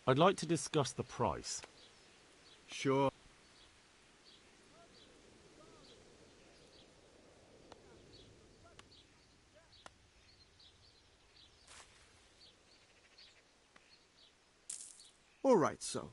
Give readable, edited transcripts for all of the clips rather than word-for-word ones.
I'd like to discuss the price. Sure. All right, so.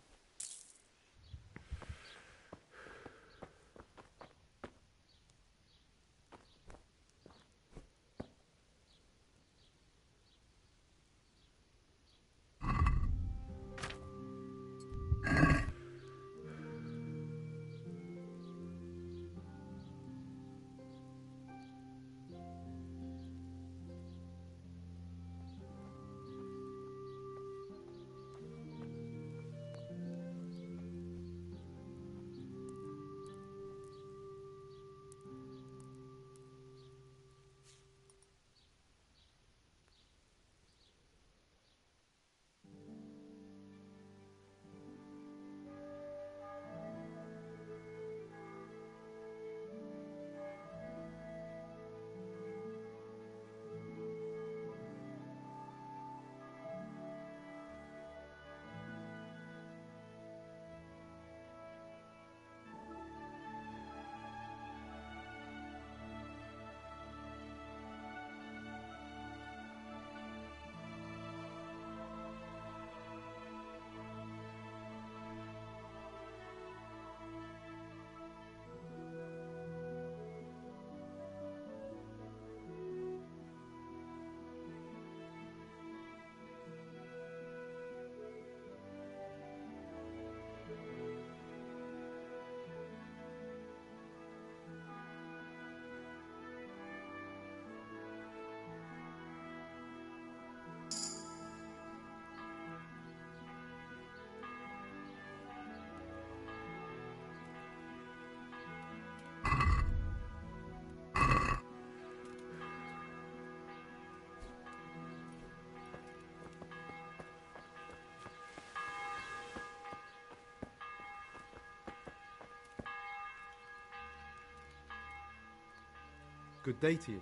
Good day to you.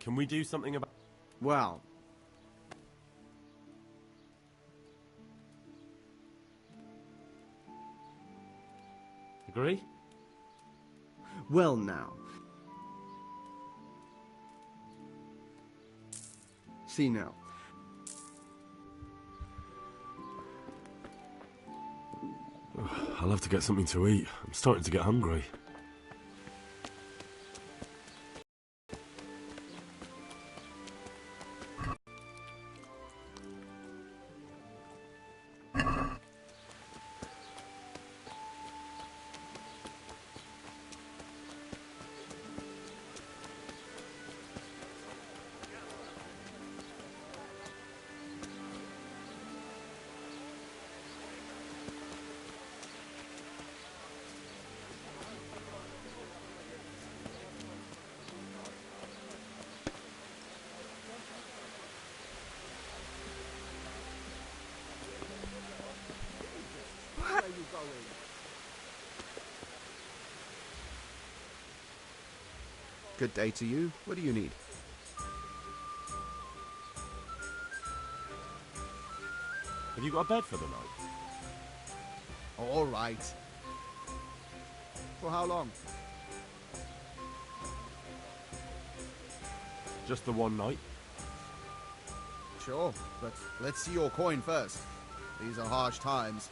Can we do something about... Well. Agree? Well now. See now. I'll have to get something to eat. I'm starting to get hungry. Good day to you. What do you need? Have you got a bed for the night? All right. For how long? Just the one night? Sure, but let's see your coin first. These are harsh times.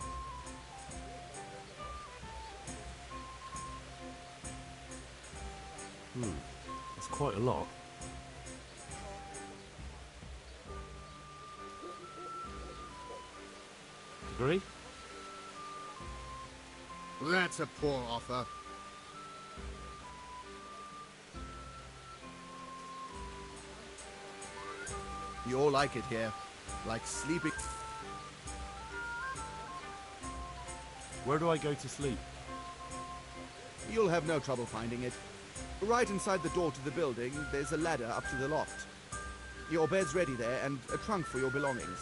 That's quite a lot. Agree? That's a poor offer. You all like it here. Like sleeping. Where do I go to sleep? You'll have no trouble finding it. Right inside the door to the building, there's a ladder up to the loft. Your bed's ready there, and a trunk for your belongings.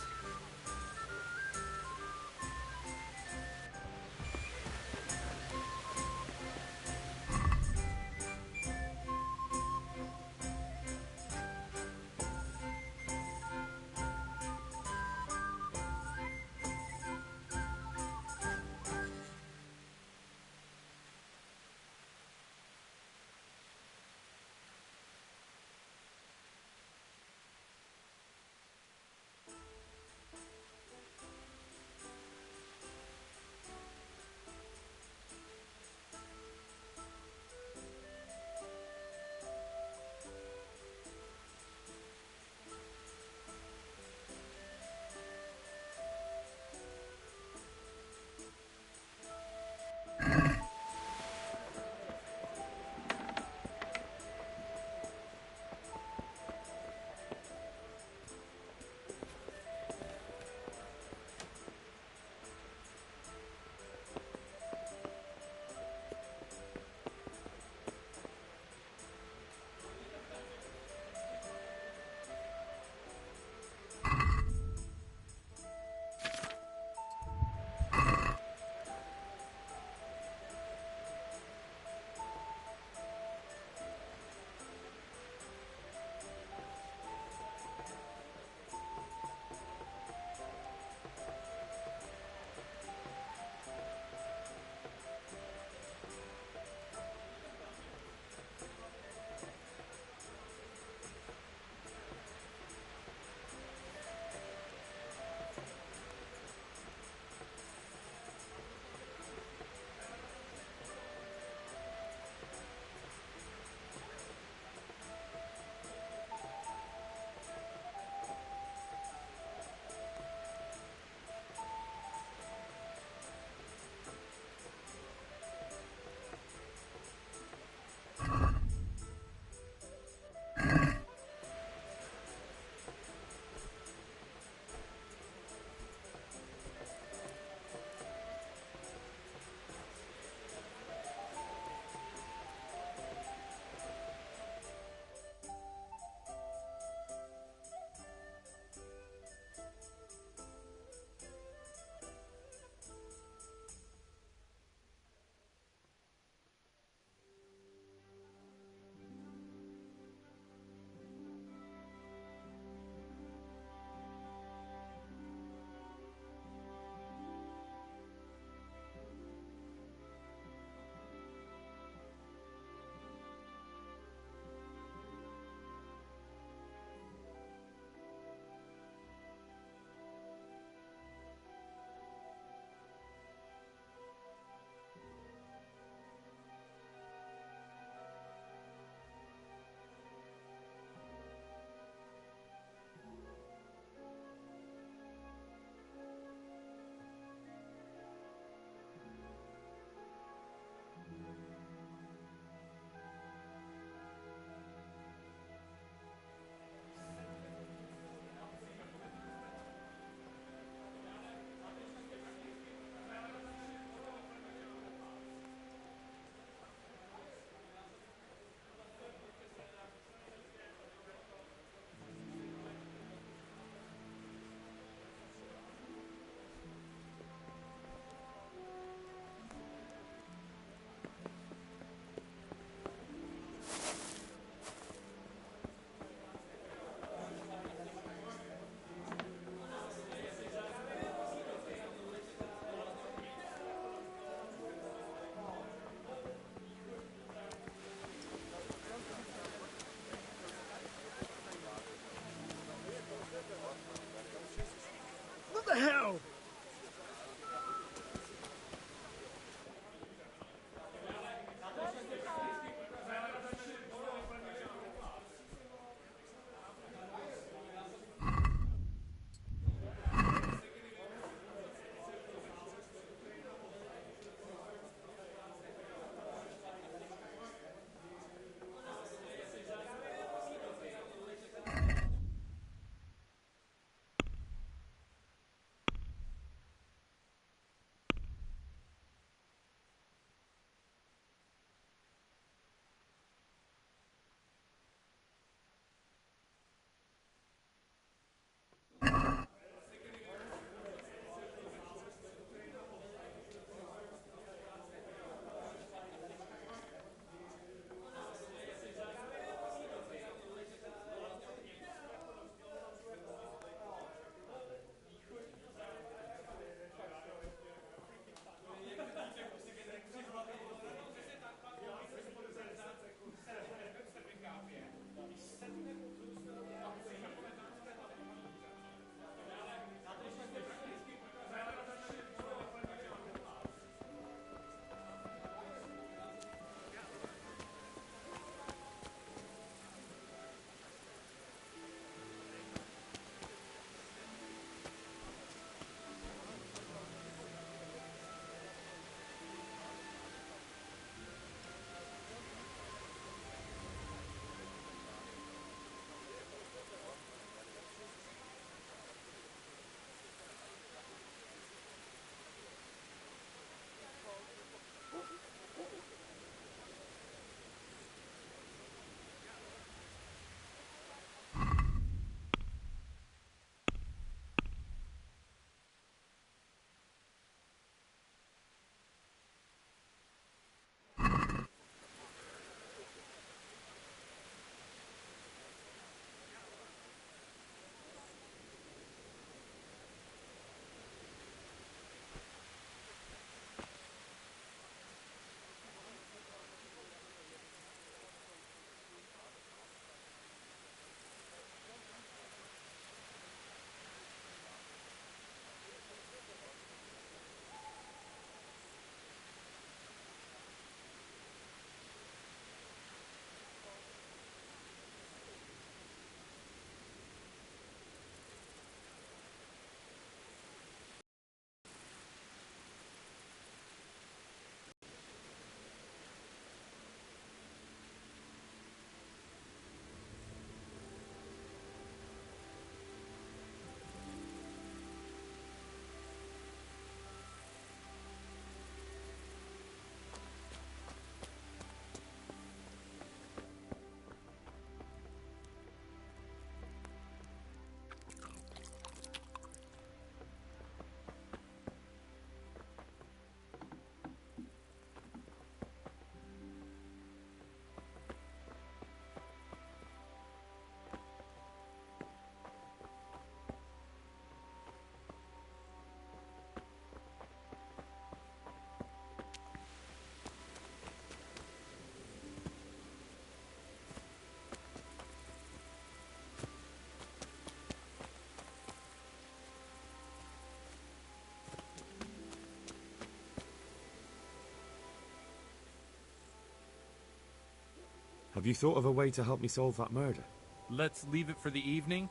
Have you thought of a way to help me solve that murder? Let's leave it for the evening.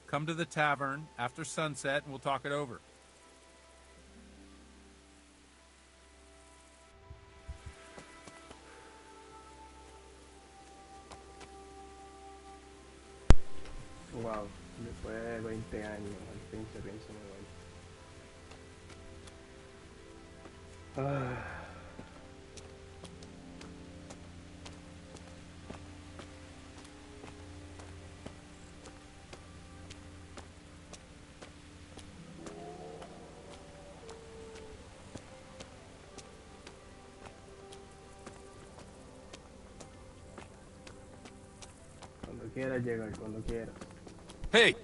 Come to the tavern after sunset and we'll talk it over. Wow, después de 20 años, al fin se piensa muy bueno. Cuando quieras llegar, cuando quieras. Hey!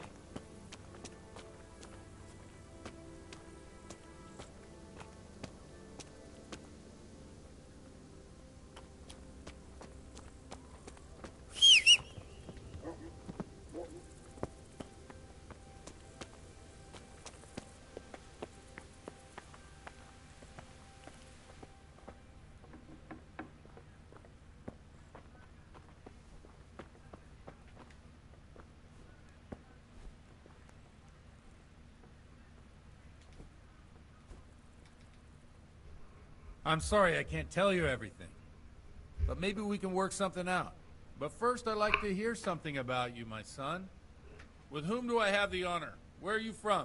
I'm sorry I can't tell you everything, but maybe we can work something out. But first I'd like to hear something about you, my son. With whom do I have the honor? Where are you from?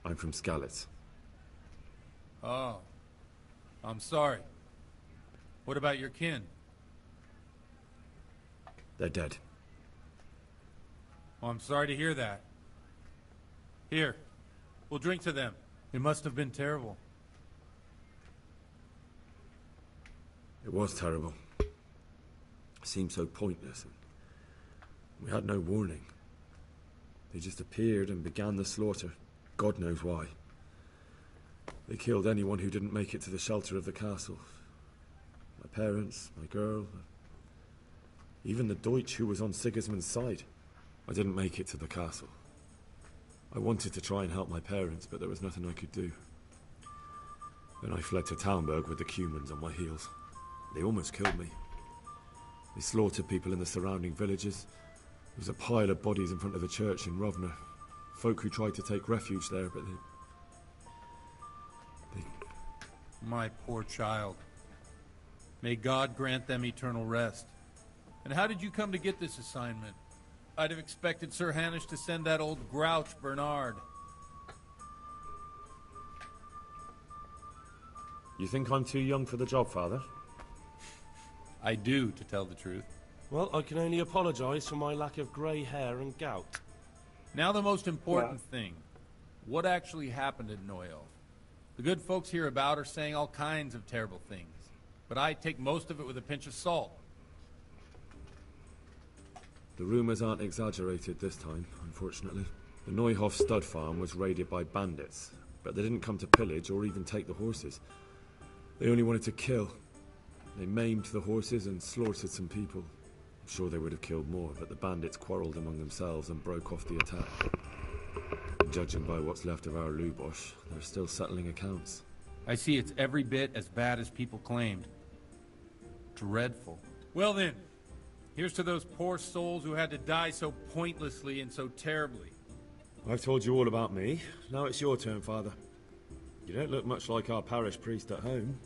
I'm from Skalitz. Oh, I'm sorry. What about your kin? They're dead. Oh, I'm sorry to hear that. Here, we'll drink to them. It must have been terrible. It was terrible. It seemed so pointless. We had no warning. They just appeared and began the slaughter. God knows why. They killed anyone who didn't make it to the shelter of the castle. My parents, my girl, even the Deutsch who was on Sigismund's side. I didn't make it to the castle. I wanted to try and help my parents, but there was nothing I could do. Then I fled to Talmberg with the Cumans on my heels. They almost killed me. They slaughtered people in the surrounding villages. There was a pile of bodies in front of the church in Rovna. Folk who tried to take refuge there, but they... My poor child. May God grant them eternal rest. And how did you come to get this assignment? I'd have expected Sir Hanish to send that old grouch, Bernard. You think I'm too young for the job, Father? I do, to tell the truth. Well, I can only apologise for my lack of grey hair and gout. Now the most important thing. What actually happened at Neuelf? The good folks hereabout are saying all kinds of terrible things, but I take most of it with a pinch of salt. The rumours aren't exaggerated this time, unfortunately. The Neuhof stud farm was raided by bandits, but they didn't come to pillage or even take the horses. They only wanted to kill. They maimed the horses and slaughtered some people. I'm sure they would have killed more, but the bandits quarrelled among themselves and broke off the attack. And judging by what's left of our Lubosh, they're still settling accounts. I see it's every bit as bad as people claimed. Dreadful. Well then, here's to those poor souls who had to die so pointlessly and so terribly. I've told you all about me. Now it's your turn, Father. You don't look much like our parish priest at home.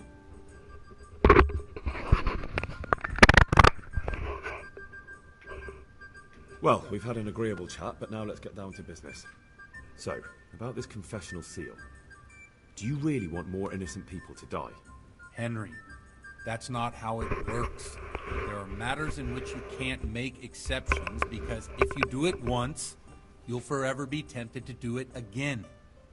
Well, we've had an agreeable chat, but now let's get down to business. So, about this confessional seal. Do you really want more innocent people to die? Henry, that's not how it works. There are matters in which you can't make exceptions because if you do it once, you'll forever be tempted to do it again.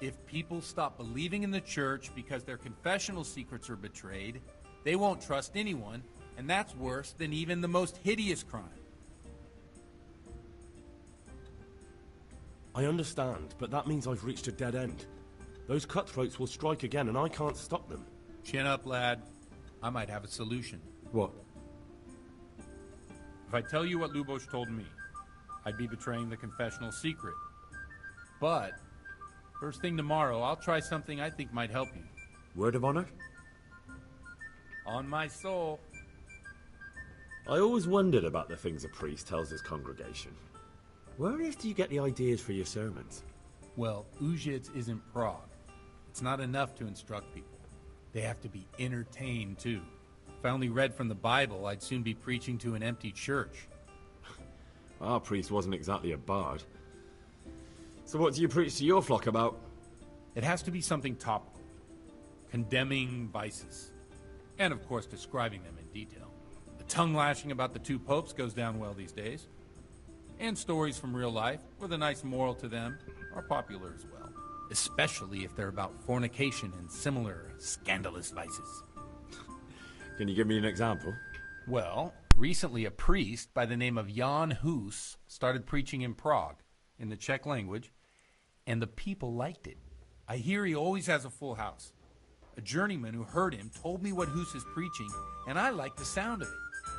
If people stop believing in the church because their confessional secrets are betrayed, they won't trust anyone, and that's worse than even the most hideous crime. I understand, but that means I've reached a dead end. Those cutthroats will strike again, and I can't stop them. Chin up, lad. I might have a solution. What? If I tell you what Lubosh told me, I'd be betraying the confessional secret. But, first thing tomorrow, I'll try something I think might help you. Word of honor? On my soul. I always wondered about the things a priest tells his congregation. Where on earth do you get the ideas for your sermons? Well, Ujic isn't Prague. It's not enough to instruct people. They have to be entertained, too. If I only read from the Bible, I'd soon be preaching to an empty church. Our priest wasn't exactly a bard. So what do you preach to your flock about? It has to be something topical, condemning vices, and of course describing them in detail. The tongue-lashing about the two popes goes down well these days, and stories from real life with a nice moral to them are popular as well, especially if they're about fornication and similar scandalous vices. Can you give me an example? Well, recently a priest by the name of Jan Hus started preaching in Prague, in the Czech language, and the people liked it. I hear he always has a full house. A journeyman who heard him told me what Hus is preaching, and I like the sound of it.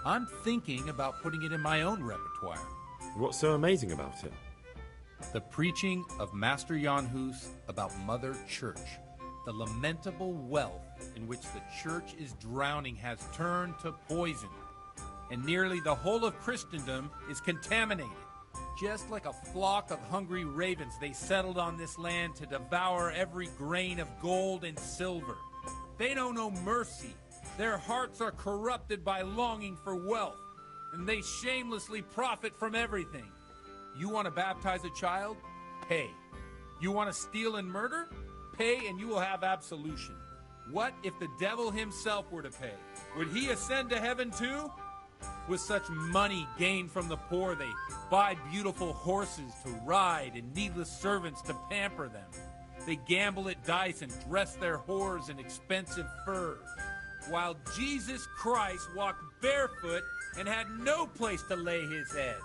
I'm thinking about putting it in my own repertoire. What's so amazing about it? The preaching of Master Jan Hus about Mother Church. The lamentable wealth in which the church is drowning has turned to poison, and nearly the whole of Christendom is contaminated. Just like a flock of hungry ravens, they settled on this land to devour every grain of gold and silver. They know no mercy. Their hearts are corrupted by longing for wealth, and they shamelessly profit from everything. You want to baptize a child? Pay. You want to steal and murder? Pay and you will have absolution. What if the devil himself were to pay? Would he ascend to heaven too? With such money gained from the poor, they buy beautiful horses to ride and needless servants to pamper them. They gamble at dice and dress their whores in expensive furs, while Jesus Christ walked barefoot and had no place to lay his head.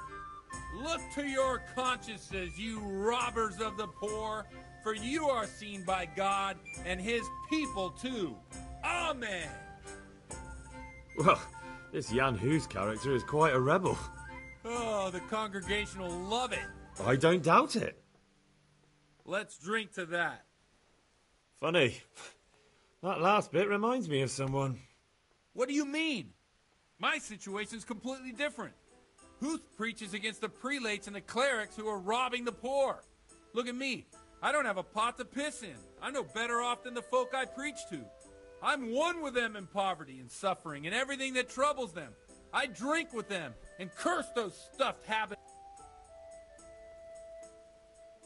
Look to your consciences, you robbers of the poor, for you are seen by God and his people too. Amen. Well, this Jan Hus character is quite a rebel. Oh, the congregation will love it. I don't doubt it. Let's drink to that. Funny. That last bit reminds me of someone. What do you mean? My situation's completely different. Huth preaches against the prelates and the clerics who are robbing the poor. Look at me. I don't have a pot to piss in. I'm no better off than the folk I preach to. I'm one with them in poverty and suffering and everything that troubles them. I drink with them and curse those stuffed habits.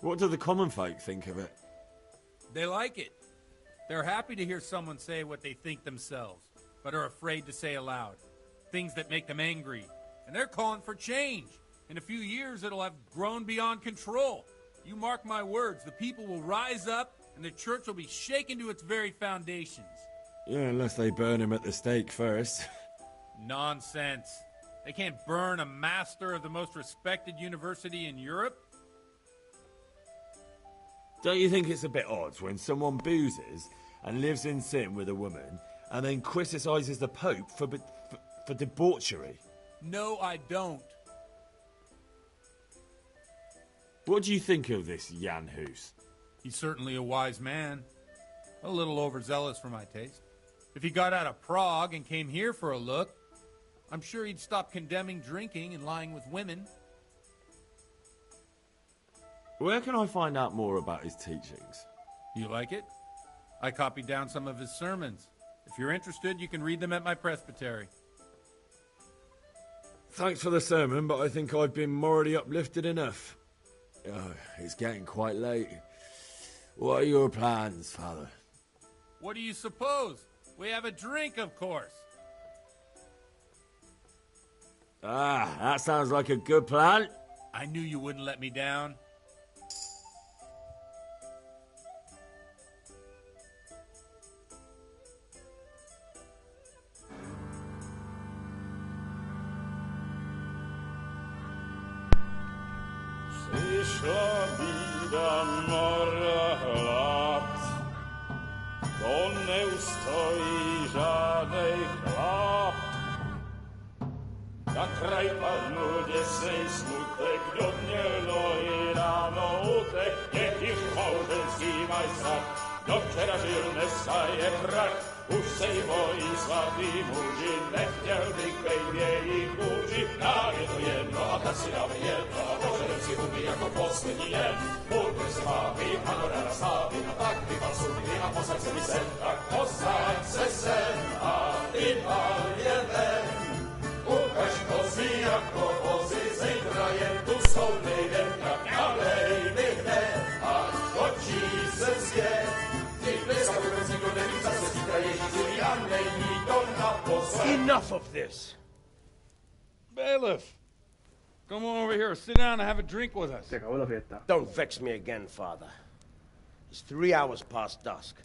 What do the common folk think of it? They like it. They're happy to hear someone say what they think themselves, but are afraid to say aloud. Things that make them angry. And they're calling for change. In a few years, it'll have grown beyond control. You mark my words, the people will rise up and the church will be shaken to its very foundations. Yeah, unless they burn him at the stake first. Nonsense. They can't burn a master of the most respected university in Europe. Don't you think it's a bit odd when someone boozes and lives in sin with a woman and then criticises the Pope for debauchery? No, I don't. What do you think of this Jan Hus? He's certainly a wise man. A little overzealous for my taste. If he got out of Prague and came here for a look, I'm sure he'd stop condemning drinking and lying with women. Where can I find out more about his teachings? You like it? I copied down some of his sermons. If you're interested, you can read them at my presbytery. Thanks for the sermon, but I think I've been morally uplifted enough. Oh, it's getting quite late. What are your plans, Father? What do you suppose? We have a drink, of course. Ah, that sounds like a good plan. I knew you wouldn't let me down. Přišla bída mora hlad, to neustojí žádnej chlap. Na kraj padnul děsnej smutek, kdo měl nohy ráno utek, děti v chouře vzývaj strach, Dočeražilne sa je prach, už sej moji svatý muži, nechtěl bych bejt v jejich kůži. Nám je to jedno a tak si dáme jedno a požerem si huby jako poslední jen. Buďme s vámi, ano ráda s námi a tak vypal sudy a posaď se mi sem, tak posaď se sem a vypal je ven. Ukaž kozy jako vozy, zítra jen tu jsou nejden, tak nalej mi hned a točí se svět. Enough of this! Bailiff, come on over here, sit down and have a drink with us. Se acabó la fiesta. Don't vex me again, Father. It's 3 hours past dusk,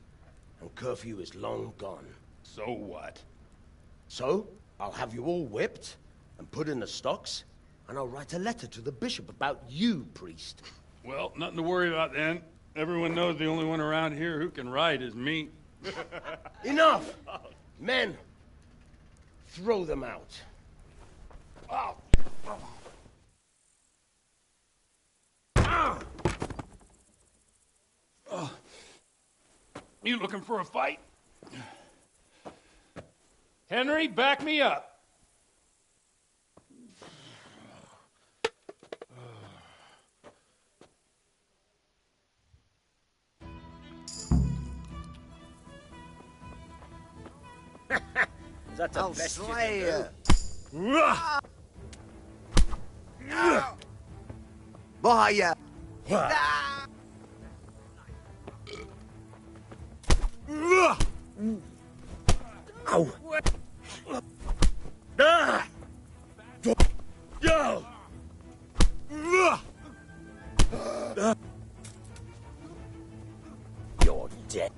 and curfew is long gone. So what? So, I'll have you all whipped, and put in the stocks, and I'll write a letter to the bishop about you, priest. Well, nothing to worry about then. Everyone knows the only one around here who can write is me. Enough! Men, throw them out. Oh. You looking for a fight? Henry, back me up. That's the best slay you Bahaya! Ow! Ah! Yo! You're dead.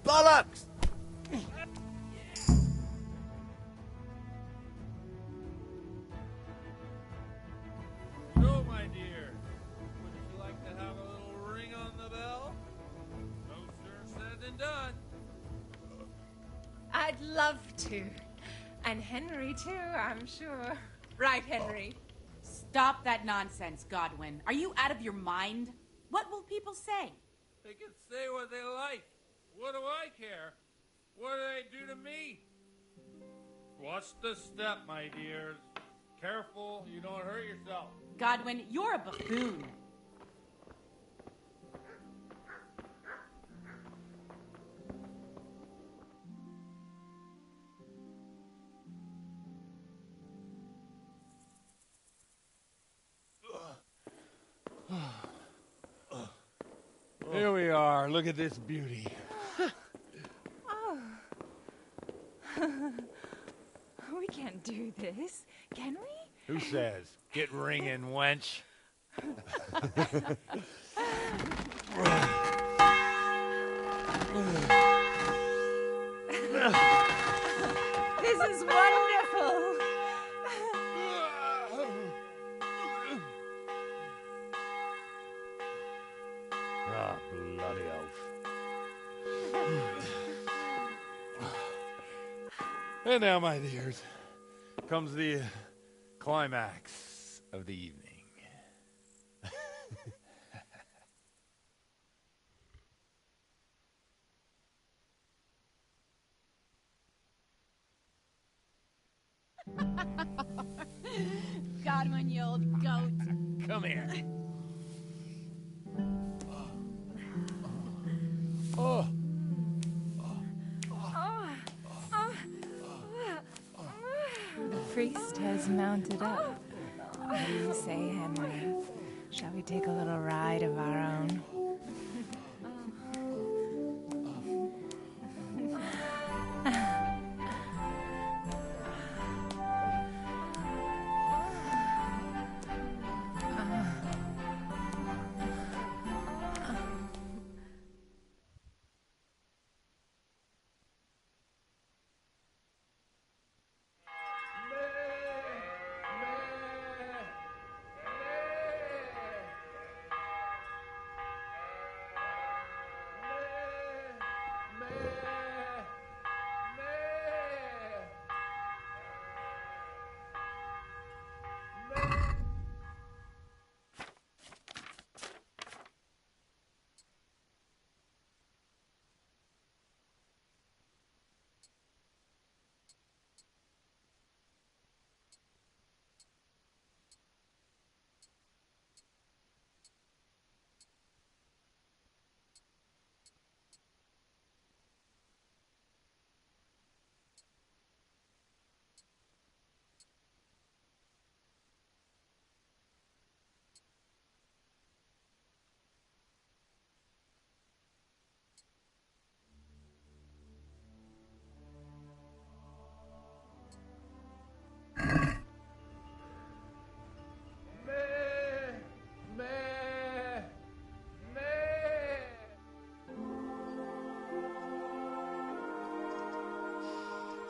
Bollocks! So, my dear, would you like to have a little ring on the bell? No sooner said than done. I'd love to. And Henry, too, I'm sure. Right, Henry? Stop that nonsense, Godwin. Are you out of your mind? What will people say? They can say what they like. What do I care? What do they do to me? Watch the step, my dears. Careful, you don't hurt yourself. Godwin, you're a buffoon. Here we are. Look at this beauty. Oh. We can't do this, can we? Who says? Get ringing, wench. This is wonderful. Ah, bloody oath. And now, my dears, comes the climax of the evening. Godwin, you old goat. Come here. The priest has mounted up. What do you say, Henry? Shall we take a little ride of our own?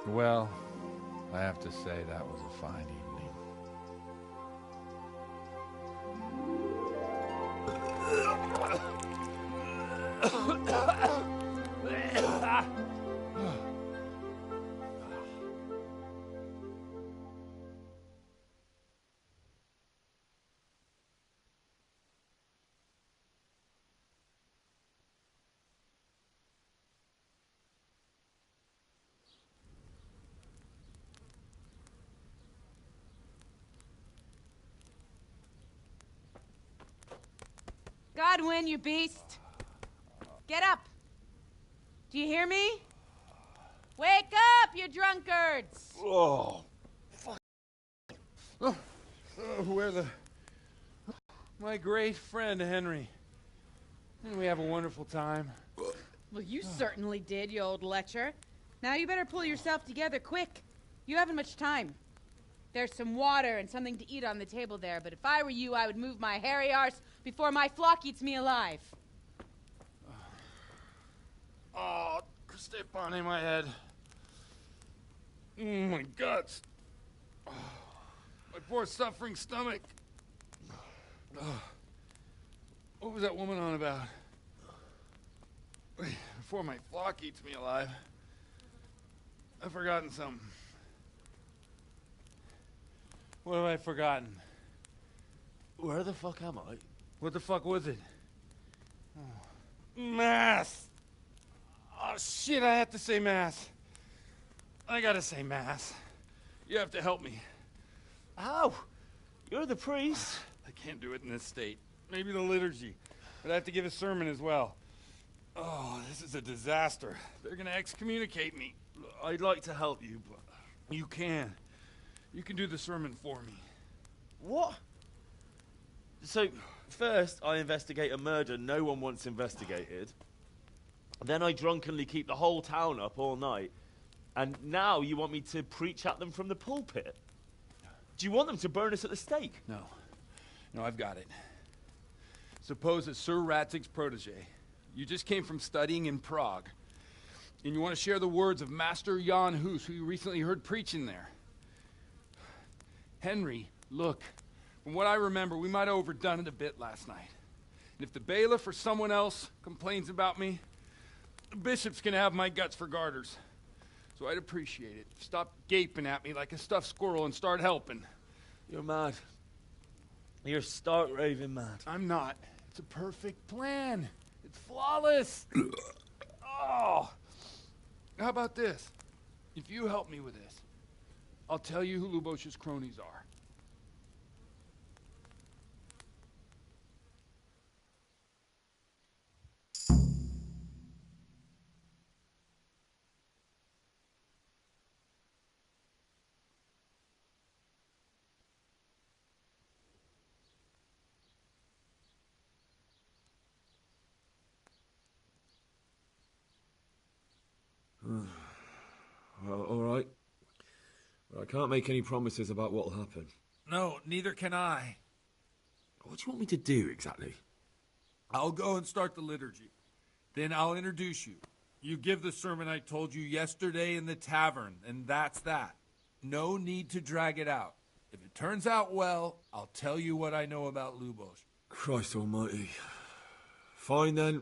Well, I have to say that was a fine evening. Godwin, you beast! Get up! Do you hear me? Wake up, you drunkards! Oh, fuck. Where the... My great friend, Henry. Didn't we have a wonderful time? Well, you certainly did, you old lecher. Now you better pull yourself together quick. You haven't much time. There's some water and something to eat on the table there, but if I were you, I would move my hairy arse before my flock eats me alive. Oh, step on in my head. My guts. Oh, my poor suffering stomach. Oh, what was that woman on about? Before my flock eats me alive. I've forgotten something. What have I forgotten? Where the fuck am I? What the fuck was it? Oh. Mass! Oh, shit, I have to say mass. I gotta say mass. You have to help me. How? You're the priest. I can't do it in this state. Maybe the liturgy. But I have to give a sermon as well. Oh, this is a disaster. They're gonna excommunicate me. I'd like to help you, but... You can. You can do the sermon for me. What? So, first I investigate a murder no one wants investigated. Then I drunkenly keep the whole town up all night. And now you want me to preach at them from the pulpit? Do you want them to burn us at the stake? No. No, I've got it. Suppose that Sir Ratzig's protege. You just came from studying in Prague. And you want to share the words of Master Jan Hus, who you recently heard preaching there. Henry, look, from what I remember, we might have overdone it a bit last night. And if the bailiff or someone else complains about me, the bishop's gonna have my guts for garters. So I'd appreciate it. Stop gaping at me like a stuffed squirrel and start helping. You're mad. You're stark raving mad. I'm not. It's a perfect plan. It's flawless. Oh. How about this? If you help me with this, I'll tell you who Lubosh's cronies are. Well, all right. But I can't make any promises about what'll happen. No, neither can I. What do you want me to do exactly? I'll go and start the liturgy. Then I'll introduce you. You give the sermon I told you yesterday in the tavern, and that's that. No need to drag it out. If it turns out well, I'll tell you what I know about Lubosh. Christ almighty. Fine then.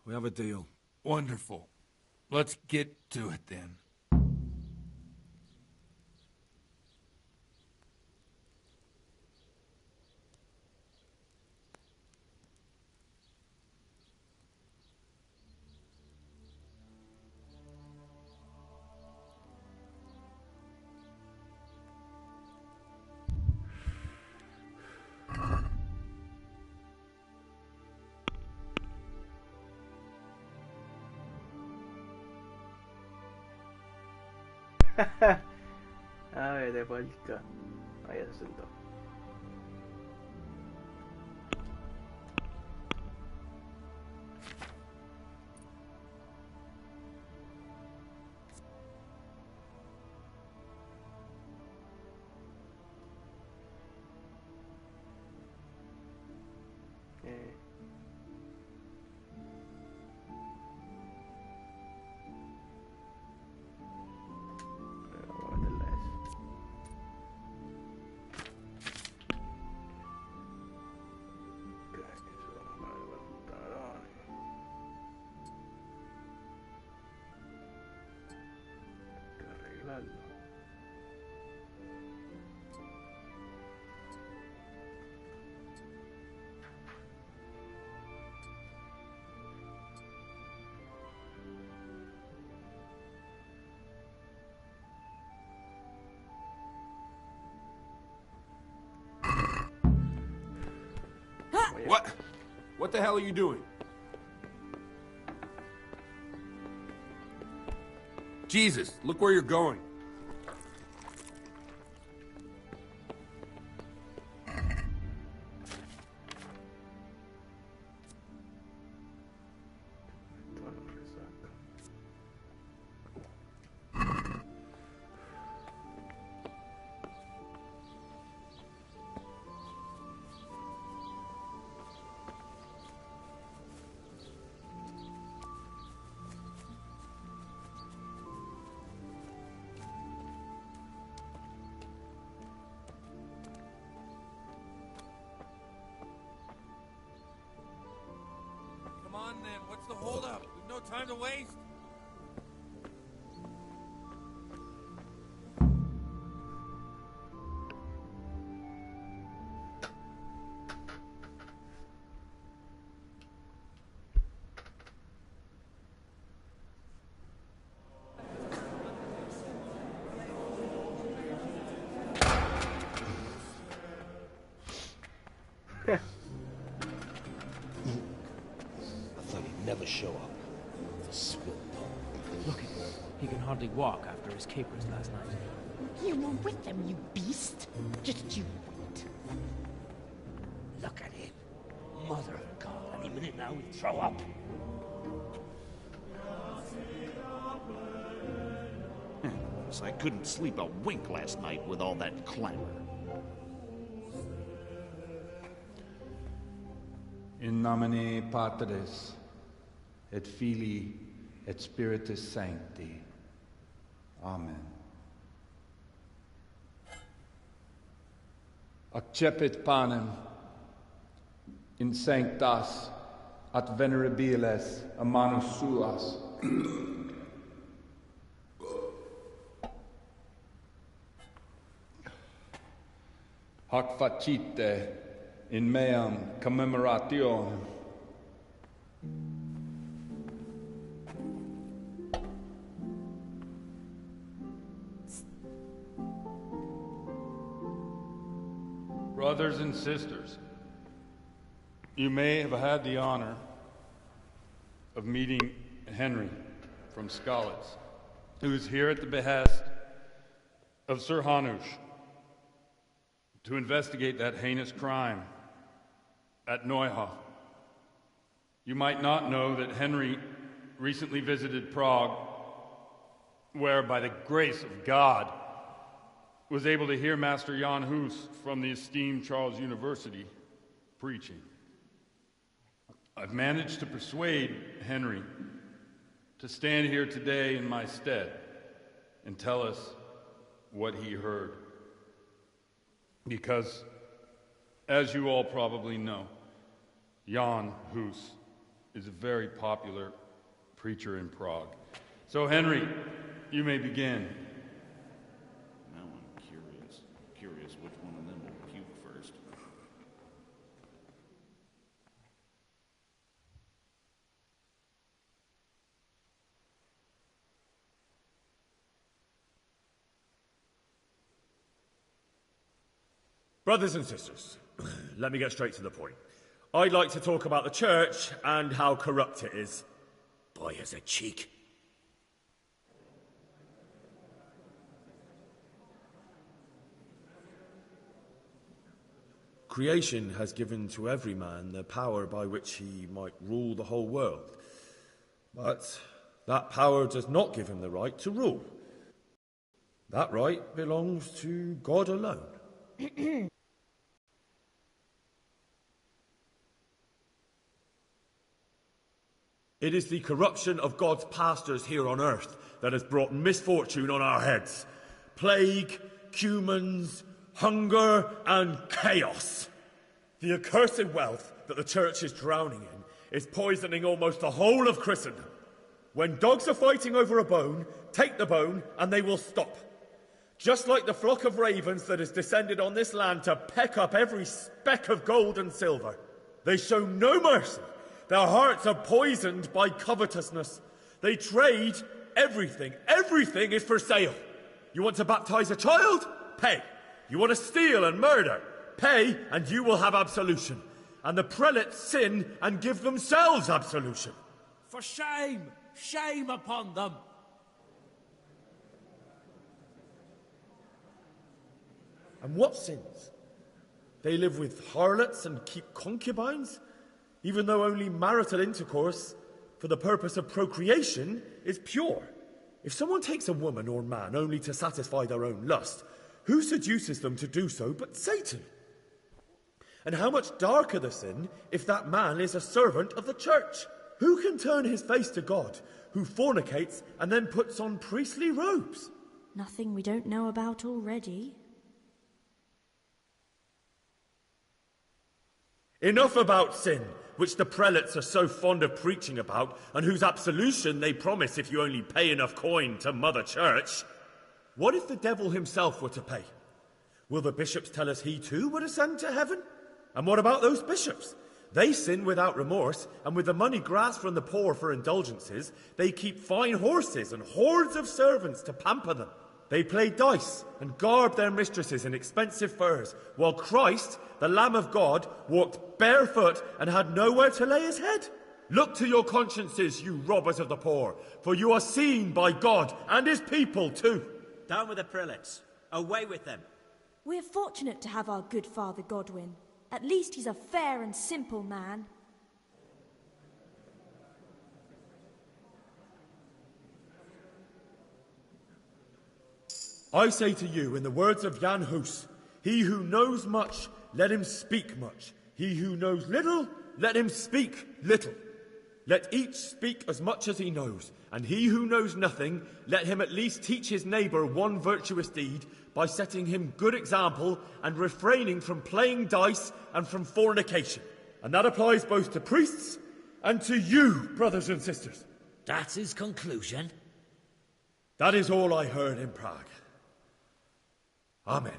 We have a deal. Wonderful. Let's get to it then. A ver, de vuelta. Ahí se sentó. What? What the hell are you doing? Jesus, look where you're going. Come on then, what's the holdup? We've no time to waste. Never show up. The spilled pulp. Look at him. He can hardly walk after his capers last night. You were with them, you beast. Just you wait. Look at him. Mother of God. Any minute now he'll throw up. So I couldn't sleep a wink last night with all that clamor. In nomine Patris, et Filii, et Spiritus Sancti. Amen. Accepit panem in sanctas at venerabiles a manus suas. Hoc facite in meam commemorationem. Brothers and sisters, you may have had the honor of meeting Henry from Skalitz, who is here at the behest of Sir Hanush to investigate that heinous crime at Neuhof. You might not know that Henry recently visited Prague, where, by the grace of God, was able to hear Master Jan Hus from the esteemed Charles University preaching. I've managed to persuade Henry to stand here today in my stead and tell us what he heard. Because, as you all probably know, Jan Hus is a very popular preacher in Prague. So, Henry, you may begin. Now I'm curious which one of them will puke first. Brothers and sisters, let me get straight to the point. I'd like to talk about the church and how corrupt it is. Boy has a cheek. Creation has given to every man the power by which he might rule the whole world. But that power does not give him the right to rule. That right belongs to God alone. It is the corruption of God's pastors here on earth that has brought misfortune on our heads. Plague, cumens, hunger, and chaos. The accursed wealth that the church is drowning in is poisoning almost the whole of Christendom. When dogs are fighting over a bone, take the bone and they will stop. Just like the flock of ravens that has descended on this land to peck up every speck of gold and silver. They show no mercy. Their hearts are poisoned by covetousness. They trade everything. Everything is for sale. You want to baptize a child? Pay. You want to steal and murder? Pay, and you will have absolution. and the prelates sin and give themselves absolution. For shame! Shame upon them! And what sins? They live with harlots and keep concubines, even though only marital intercourse for the purpose of procreation is pure. If someone takes a woman or man only to satisfy their own lust, who seduces them to do so but Satan? And how much darker the sin if that man is a servant of the church? Who can turn his face to God, who fornicates and then puts on priestly robes? Nothing we don't know about already. Enough about sin, which the prelates are so fond of preaching about, and whose absolution they promise if you only pay enough coin to Mother Church. What if the devil himself were to pay? Will the bishops tell us he too would ascend to heaven? And what about those bishops? They sin without remorse, and with the money grasped from the poor for indulgences, they keep fine horses and hordes of servants to pamper them. They play dice and garb their mistresses in expensive furs, while Christ, the Lamb of God, walked barefoot and had nowhere to lay his head. Look to your consciences, you robbers of the poor, for you are seen by God and his people too. Down with the prelates. Away with them. We're fortunate to have our good Father Godwin. At least he's a fair and simple man. I say to you, in the words of Jan Hus, he who knows much, let him speak much. He who knows little, let him speak little. Let each speak as much as he knows, and he who knows nothing, let him at least teach his neighbour one virtuous deed by setting him good example and refraining from playing dice and from fornication. And that applies both to priests and to you, brothers and sisters. That's his conclusion? That is all I heard in Prague. Amen.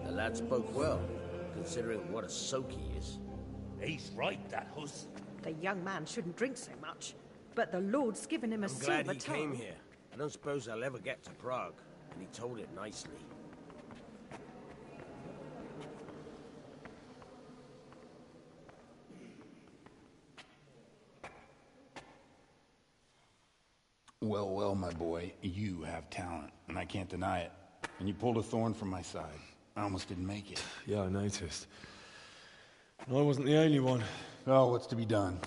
The lad spoke well, considering what a soak he is. He's right, that Hus. The young man shouldn't drink so much, but the Lord's given him a I'm silver glad he tongue. came here. I don't suppose I'll ever get to Prague, and he told it nicely. Well, well, my boy, you have talent, and I can't deny it. And you pulled a thorn from my side. I almost didn't make it. Yeah, I noticed. And I wasn't the only one. Oh, what's to be done?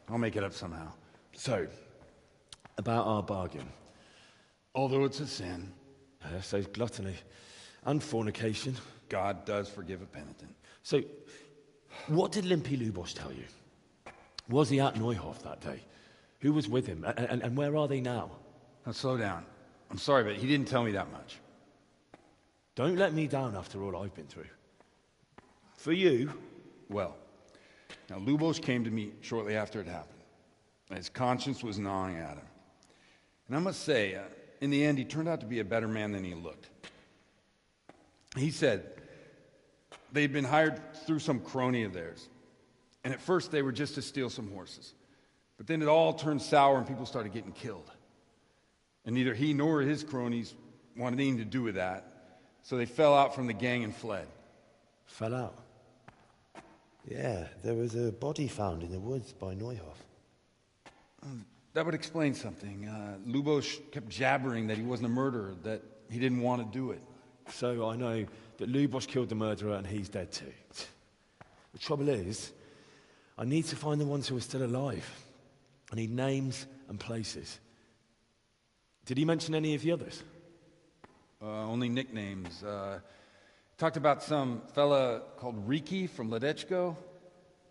I'll make it up somehow. So, about our bargain. Although it's a sin. So gluttony and fornication. God does forgive a penitent. So, what did Limpy Lubosh tell you? Was he at Neuhof that day? Who was with him? And where are they now? Now, slow down. I'm sorry, but he didn't tell me that much. Don't let me down after all I've been through. For you... Well, now Lubosh came to me shortly after it happened. His conscience was gnawing at him. And I must say, in the end, he turned out to be a better man than he looked. He said they'd been hired through some crony of theirs. And at first they were just to steal some horses. But then it all turned sour and people started getting killed. And neither he nor his cronies wanted anything to do with that. So they fell out from the gang and fled. Fell out? Yeah, there was a body found in the woods by Neuhof. That would explain something. Lubosh kept jabbering that he wasn't a murderer, that he didn't want to do it. So I know that Lubosh killed the murderer and he's dead too. The trouble is, I need to find the ones who are still alive. I need names and places. Did he mention any of the others? Only nicknames. Talked about some fella called Riki from Ledechko,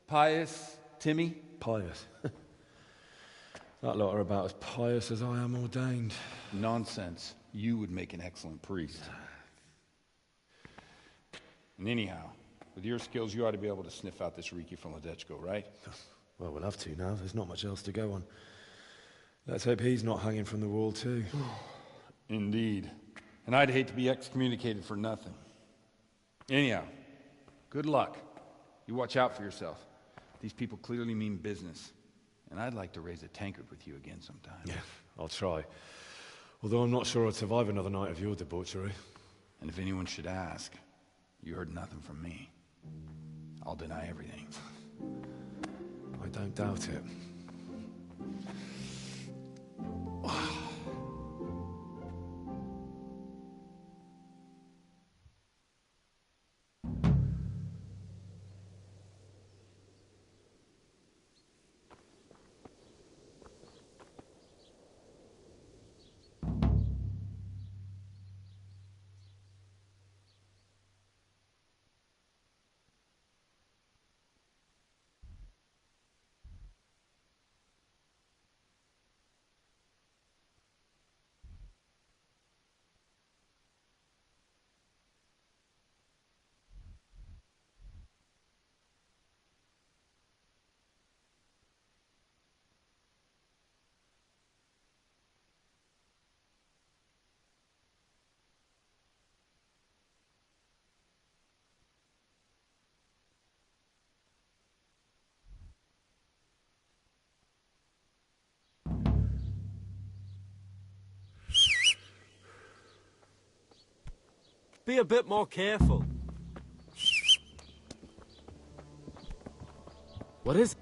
Pius, Timmy. Pius. That lot are about as pious as I am ordained. Nonsense. You would make an excellent priest. And anyhow, with your skills, you ought to be able to sniff out this Riki from Ledechko, right? Well, we'll have to now. There's not much else to go on. Let's hope he's not hanging from the wall too. Indeed. And I'd hate to be excommunicated for nothing. Anyhow, good luck. You watch out for yourself. These people clearly mean business. And I'd like to raise a tankard with you again sometime. Yeah, I'll try. Although I'm not sure I'd survive another night of your debauchery. And if anyone should ask, you heard nothing from me. I'll deny everything. I don't doubt it. Be a bit more careful. What is...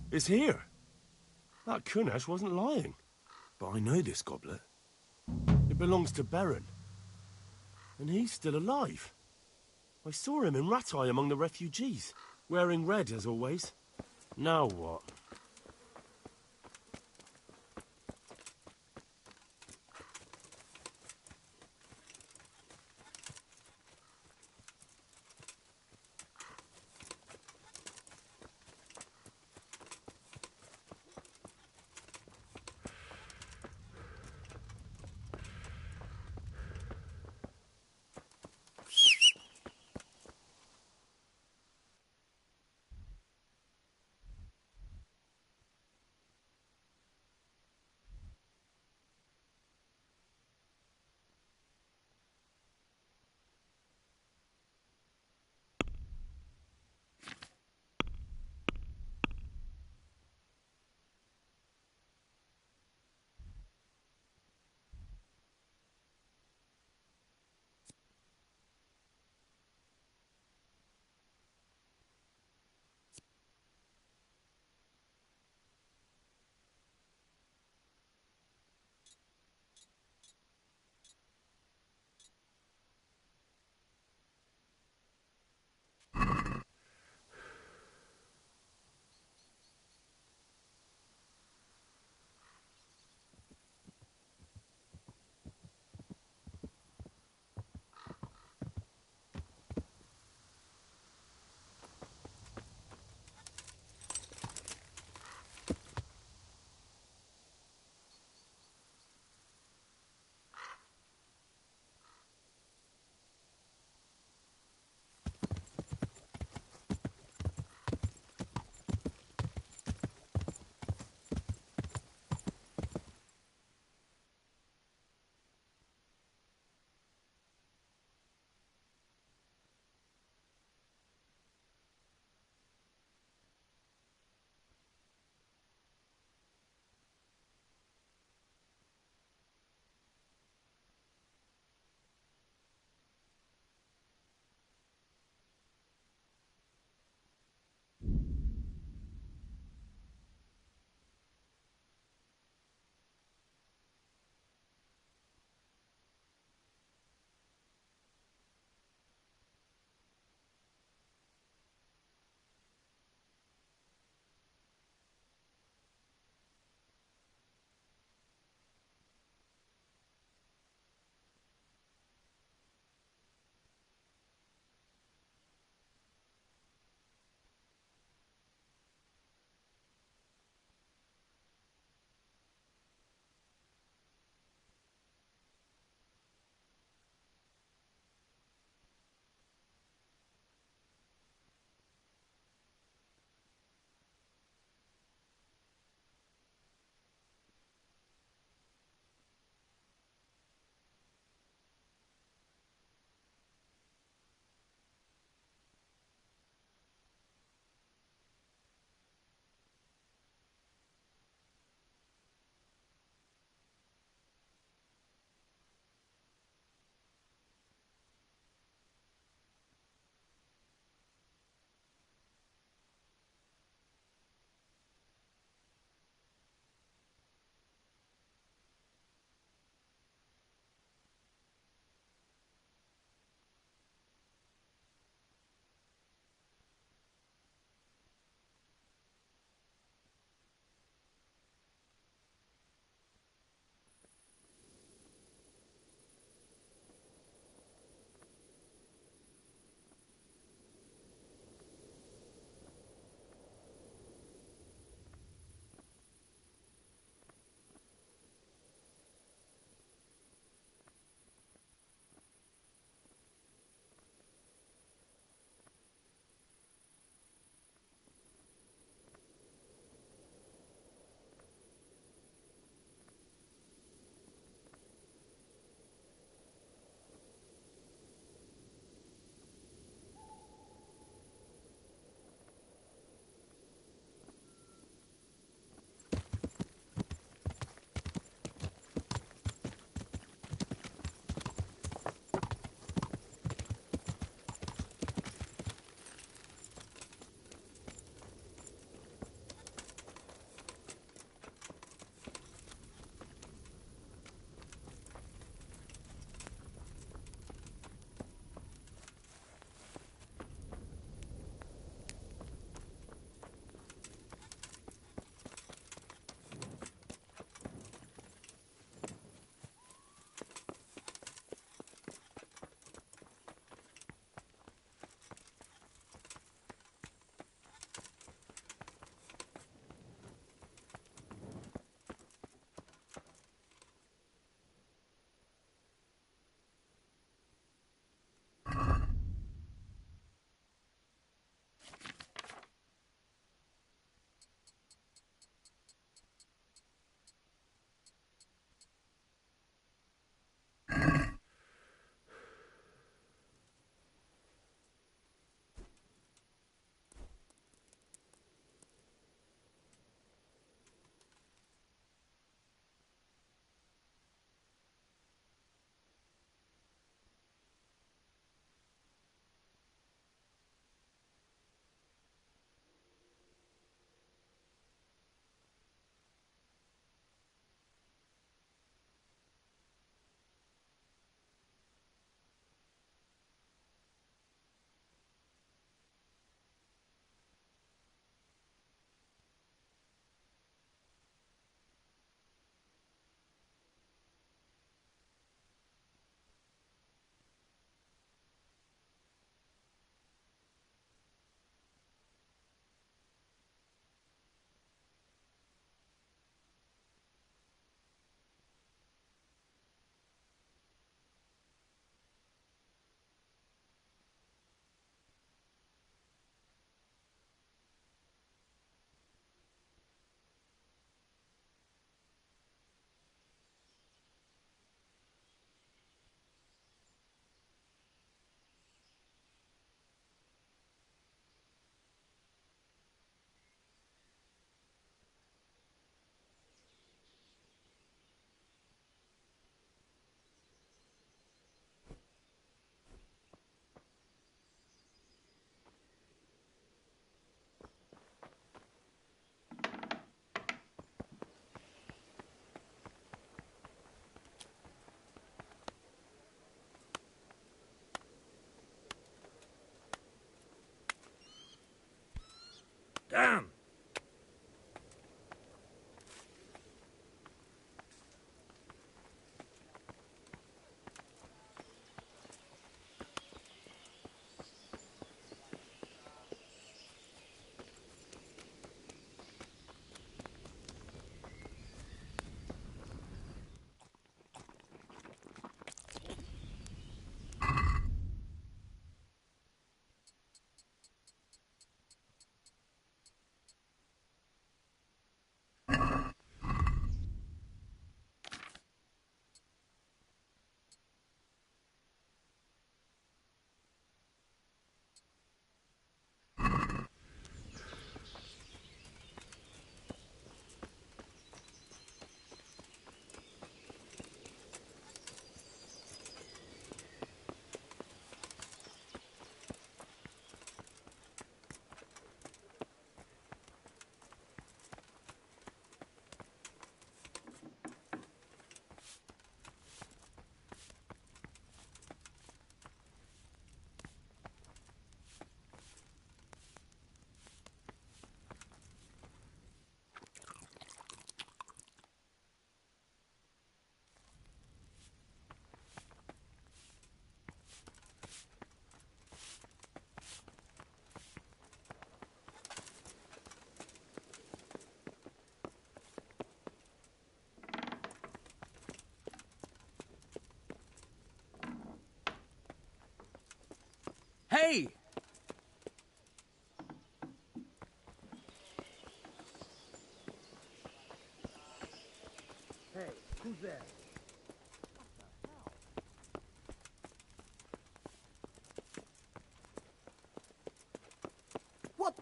It's here. That Kunesh wasn't lying. But I know this goblet. It belongs to Beren. And he's still alive. I saw him in Rattay among the refugees, wearing red as always. Now what? Damn! Hey! Hey, who's there? What?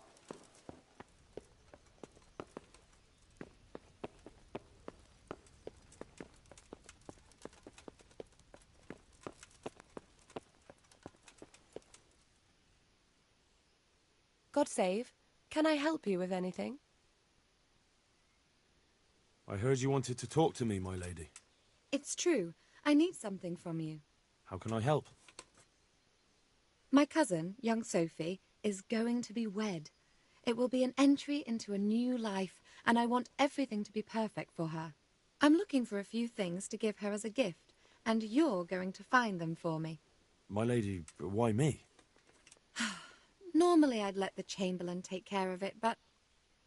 God save. Can I help you with anything? I heard you wanted to talk to me, my lady. It's true. I need something from you. How can I help? My cousin, young Sophie, is going to be wed. It will be an entry into a new life, and I want everything to be perfect for her. I'm looking for a few things to give her as a gift, and you're going to find them for me. My lady, why me? Normally I'd let the Chamberlain take care of it, but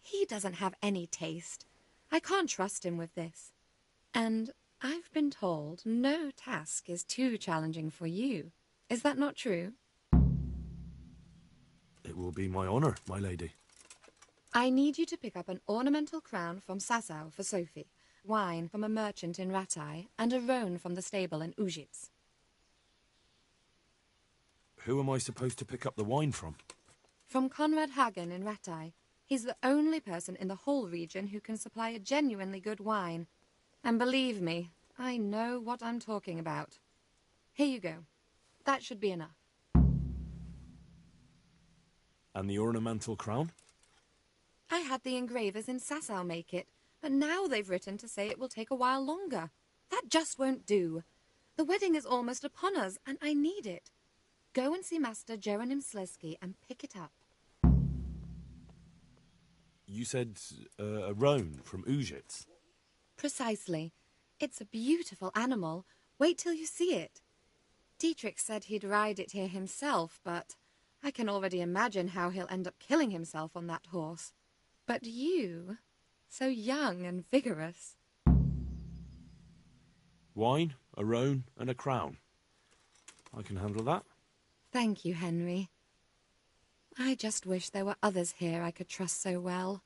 he doesn't have any taste. I can't trust him with this. And I've been told no task is too challenging for you. Is that not true? It will be my honour, my lady. I need you to pick up an ornamental crown from Sasau for Sophie, wine from a merchant in Ratai, and a roan from the stable in Ujits. Who am I supposed to pick up the wine from? From Conrad Hagen in Ratai. He's the only person in the whole region who can supply a genuinely good wine. And believe me, I know what I'm talking about. Here you go. That should be enough. And the ornamental crown? I had the engravers in Sasau make it, but now they've written to say it will take a while longer. That just won't do. The wedding is almost upon us, and I need it. Go and see Master Jeronim Slesky and pick it up. You said a roan from Ujits? Precisely. It's a beautiful animal. Wait till you see it. Dietrich said he'd ride it here himself, but I can already imagine how he'll end up killing himself on that horse. But you, so young and vigorous. Wine, a roan, and a crown. I can handle that. Thank you, Henry. I just wish there were others here I could trust so well.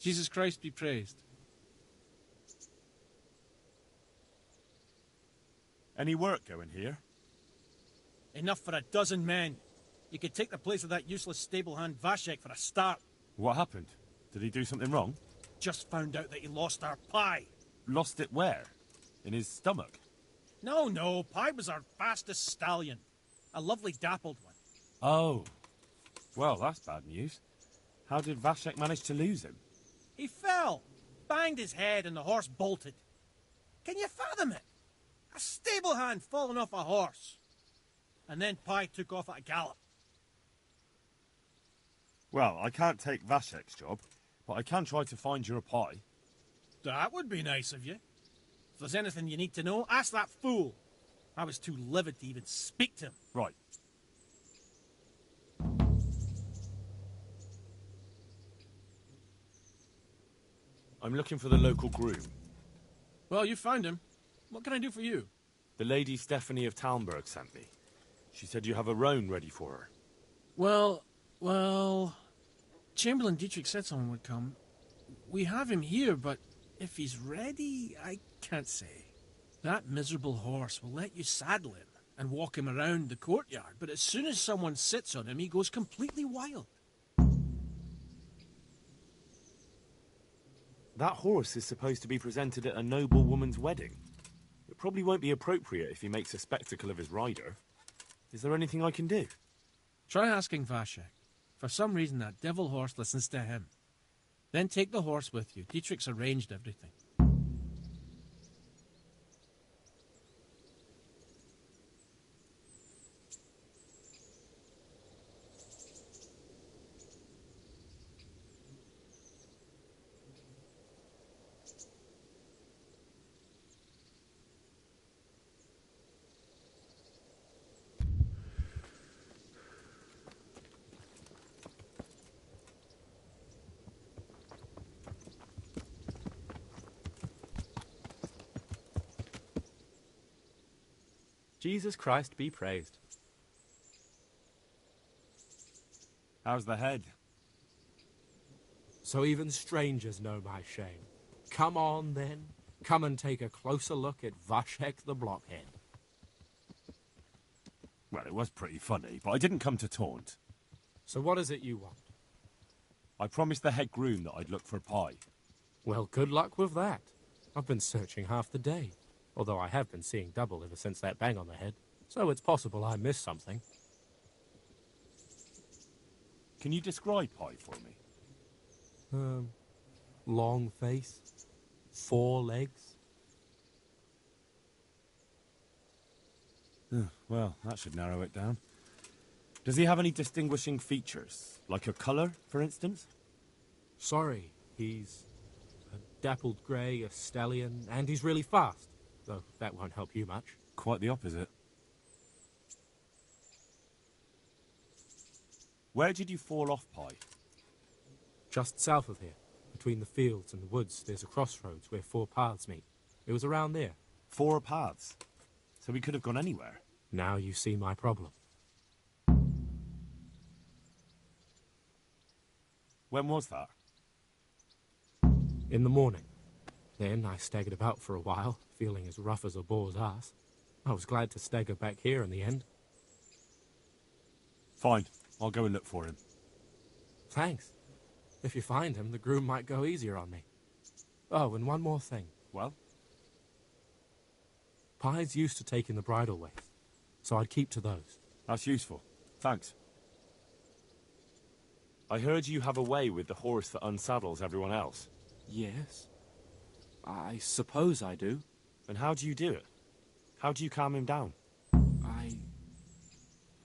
Jesus Christ be praised. Any work going here? Enough for a dozen men. You could take the place of that useless stable hand Vashek for a start. What happened? Did he do something wrong? Just found out that he lost our pie. Lost it where? In his stomach? No, Pie was our fastest stallion. A lovely dappled one. Oh. Well, that's bad news. How did Vashek manage to lose him? He fell, banged his head, and the horse bolted. Can you fathom it? A stable hand falling off a horse. And then Pie took off at a gallop. Well, I can't take Vashek's job, but I can try to find your pie. That would be nice of you. If there's anything you need to know, ask that fool. I was too livid to even speak to him. Right. I'm looking for the local groom. Well, you found him. What can I do for you? The Lady Stephanie of Talmberg sent me. She said you have a roan ready for her. Well, Chamberlain Dietrich said someone would come. We have him here, but if he's ready, I can't say. That miserable horse will let you saddle him and walk him around the courtyard, but as soon as someone sits on him, he goes completely wild. That horse is supposed to be presented at a noble woman's wedding. It probably won't be appropriate if he makes a spectacle of his rider. Is there anything I can do? Try asking Vashek. For some reason, that devil horse listens to him. Then take the horse with you. Dietrich's arranged everything. Jesus Christ be praised. How's the head? So even strangers know my shame. Come on, then. Come and take a closer look at Vashek the Blockhead. Well, it was pretty funny, but I didn't come to taunt. So what is it you want? I promised the head groom that I'd look for pie. Well, good luck with that. I've been searching half the day. Although I have been seeing double ever since that bang on the head. So it's possible I missed something. Can you describe pie for me? Long face. 4 legs. Well, that should narrow it down. Does he have any distinguishing features? Like a colour, for instance? Sorry, he's a dappled grey, a stallion, and he's really fast. Though that won't help you much. Quite the opposite. Where did you fall off, Pie? Just south of here. Between the fields and the woods, there's a crossroads where 4 paths meet. It was around there. 4 paths? So we could have gone anywhere. Now you see my problem. When was that? In the morning. Then I staggered about for a while, feeling as rough as a boar's ass. I was glad to stagger back here in the end. Fine. I'll go and look for him. Thanks. If you find him, the groom might go easier on me. Oh, and one more thing. Well? Pie's used to taking the bridle weight, so I'd keep to those. That's useful. Thanks. I heard you have a way with the horse that unsaddles everyone else. Yes. I suppose I do. And how do you do it? How do you calm him down?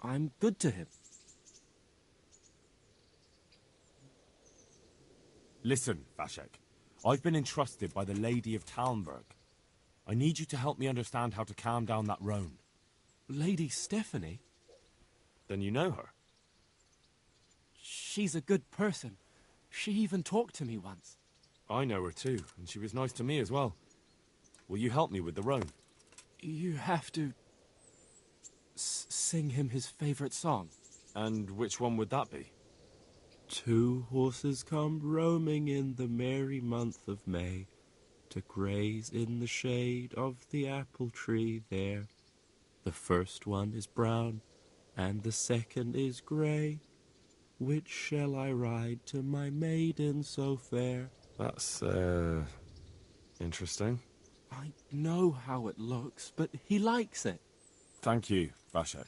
I'm good to him. Listen, Vashek. I've been entrusted by the Lady of Talmberg. I need you to help me understand how to calm down that roan. Lady Stephanie? Then you know her. She's a good person. She even talked to me once. I know her too, and she was nice to me as well. Will you help me with the roan? You have to sing him his favorite song. And which one would that be? Two horses come roaming in the merry month of May to graze in the shade of the apple tree there. The first one is brown and the second is grey. Which shall I ride to my maiden so fair? That's, interesting. I know how it looks, but he likes it. Thank you, Vashek.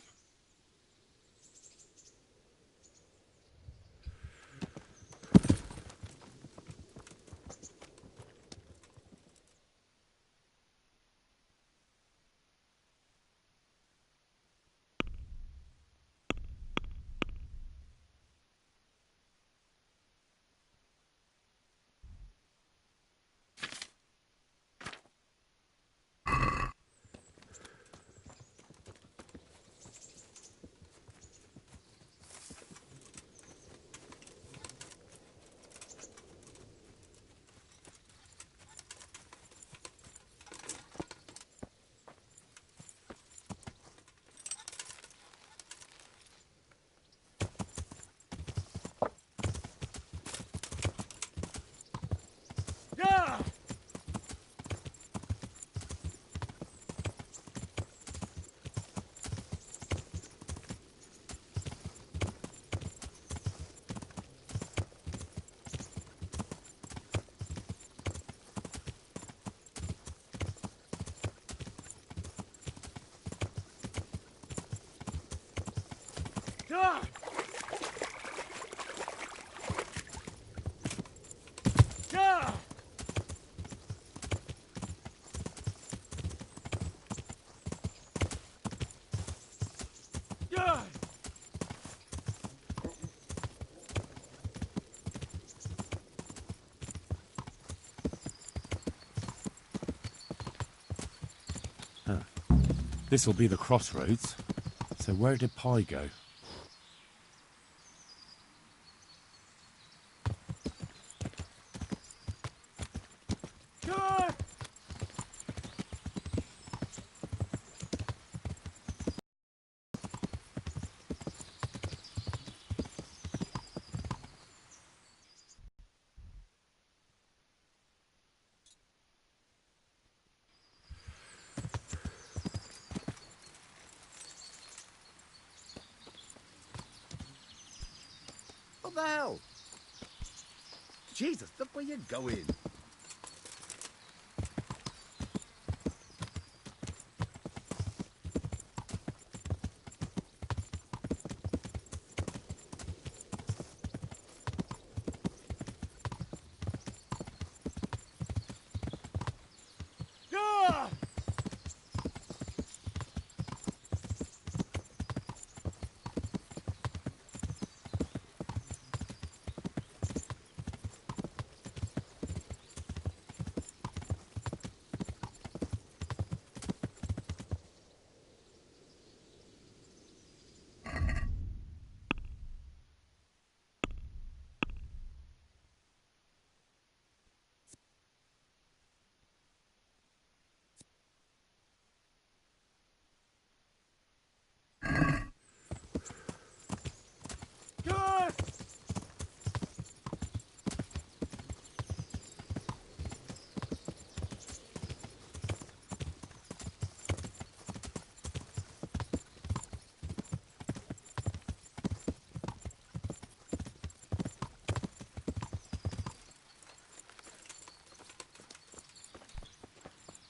This'll be the crossroads. So where did Pi go? What the hell? Jesus, look where you're going.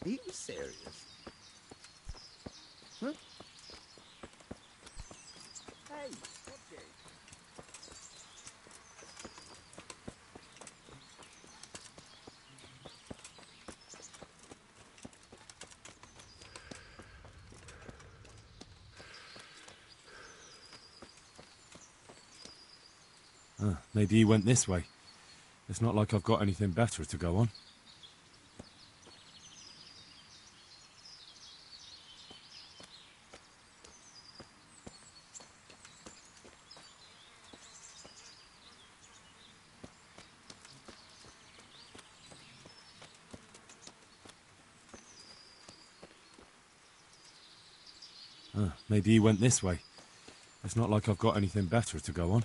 Are you serious? Huh? Hey, okay. Maybe he went this way. It's not like I've got anything better to go on. Maybe he went this way. It's not like I've got anything better to go on.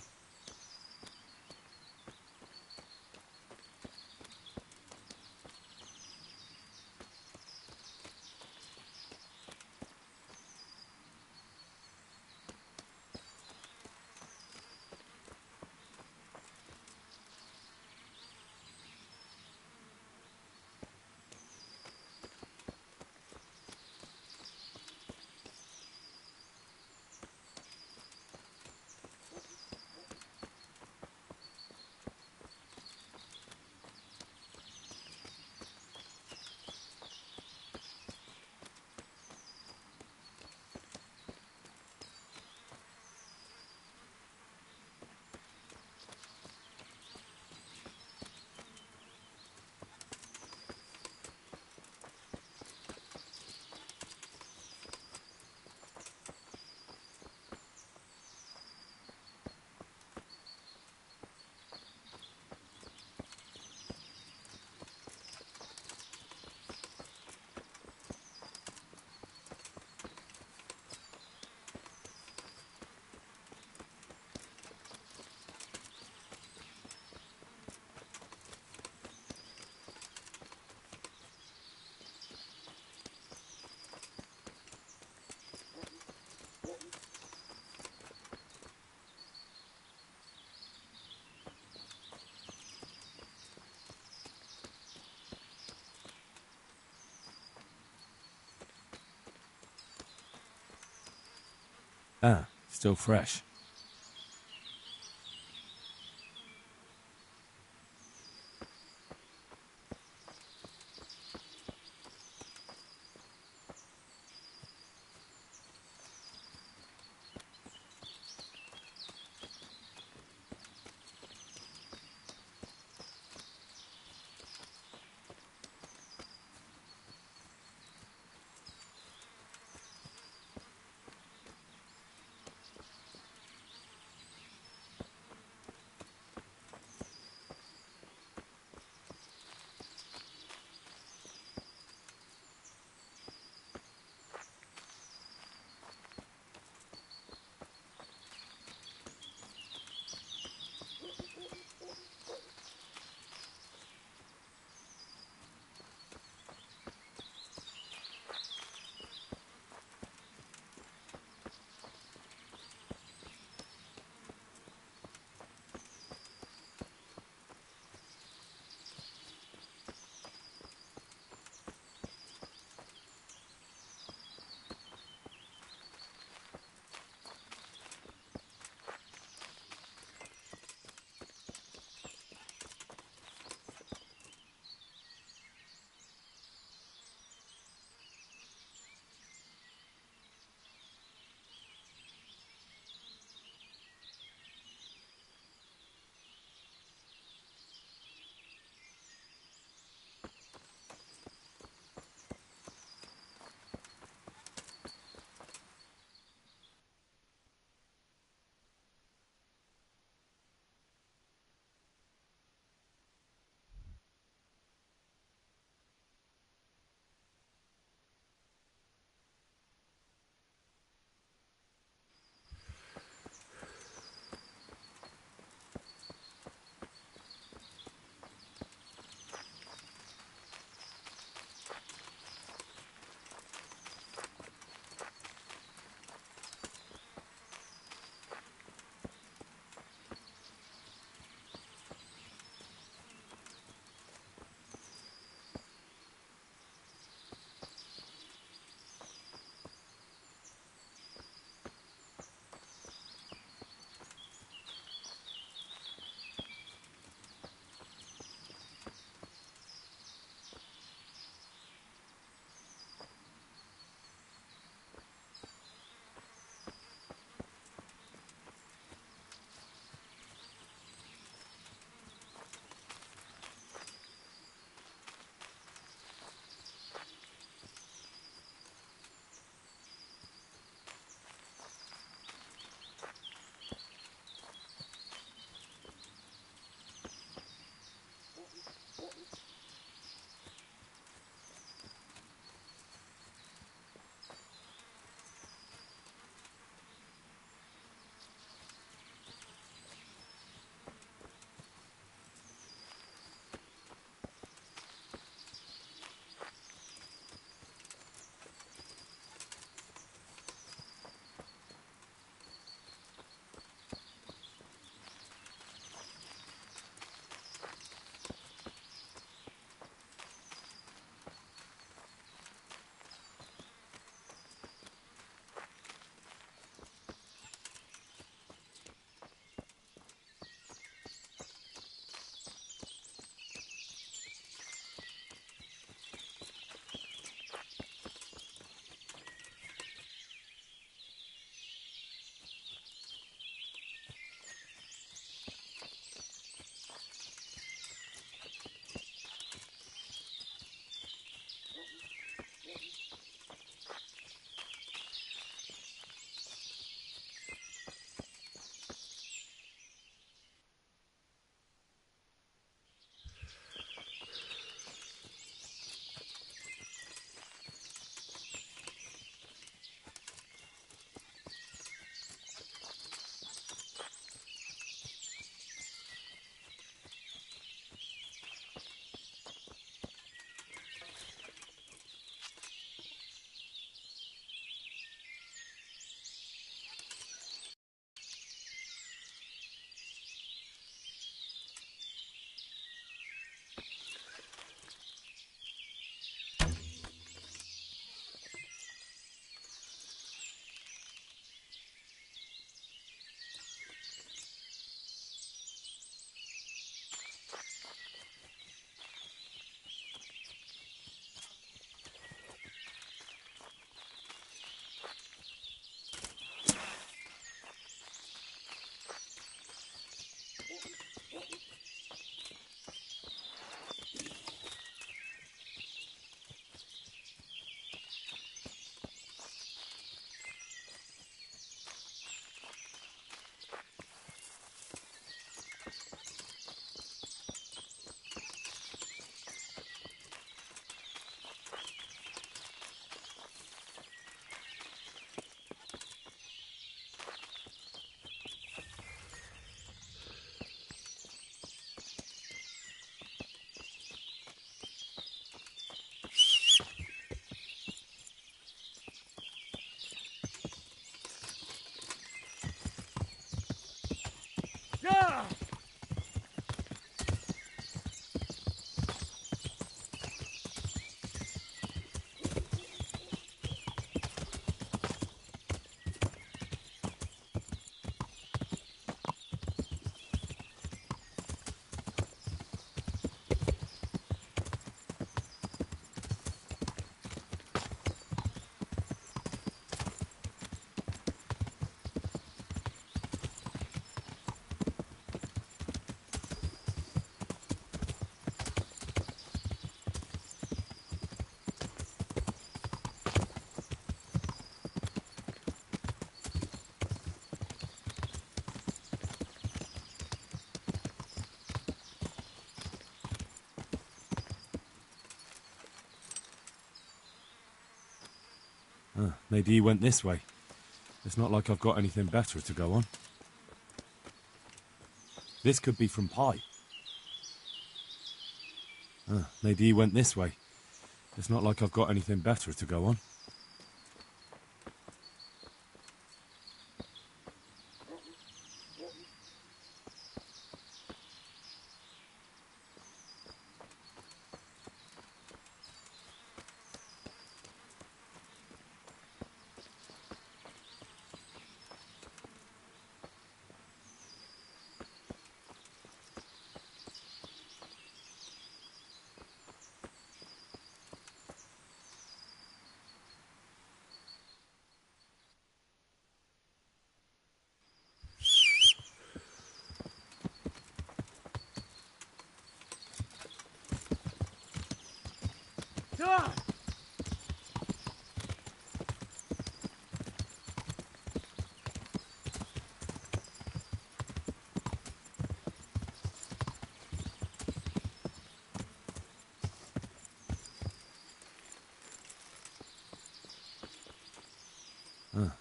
Still fresh. Maybe he went this way. It's not like I've got anything better to go on. This could be from Pi. Maybe he went this way. It's not like I've got anything better to go on. God!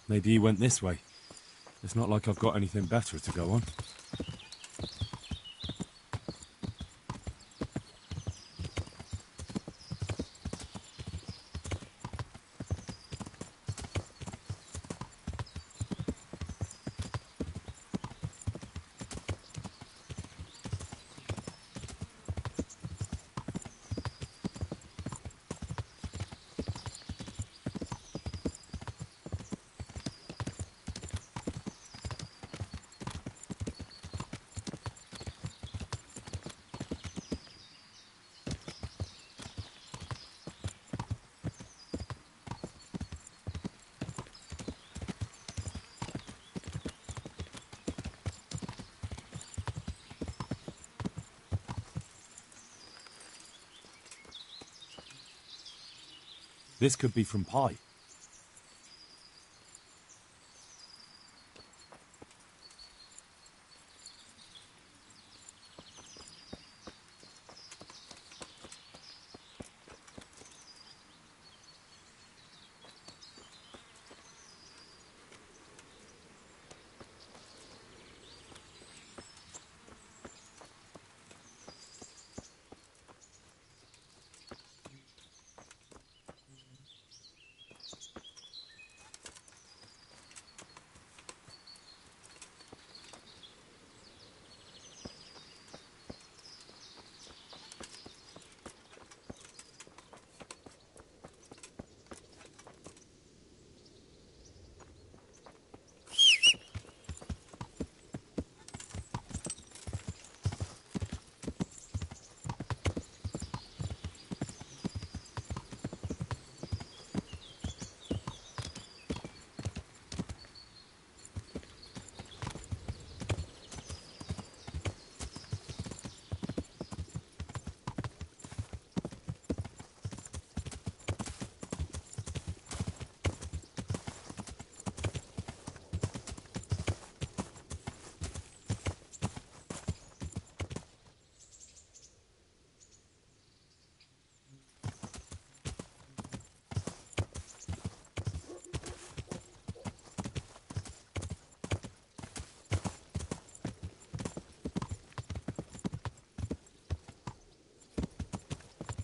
Maybe he went this way. It's not like I've got anything better to go on. This could be from Pi.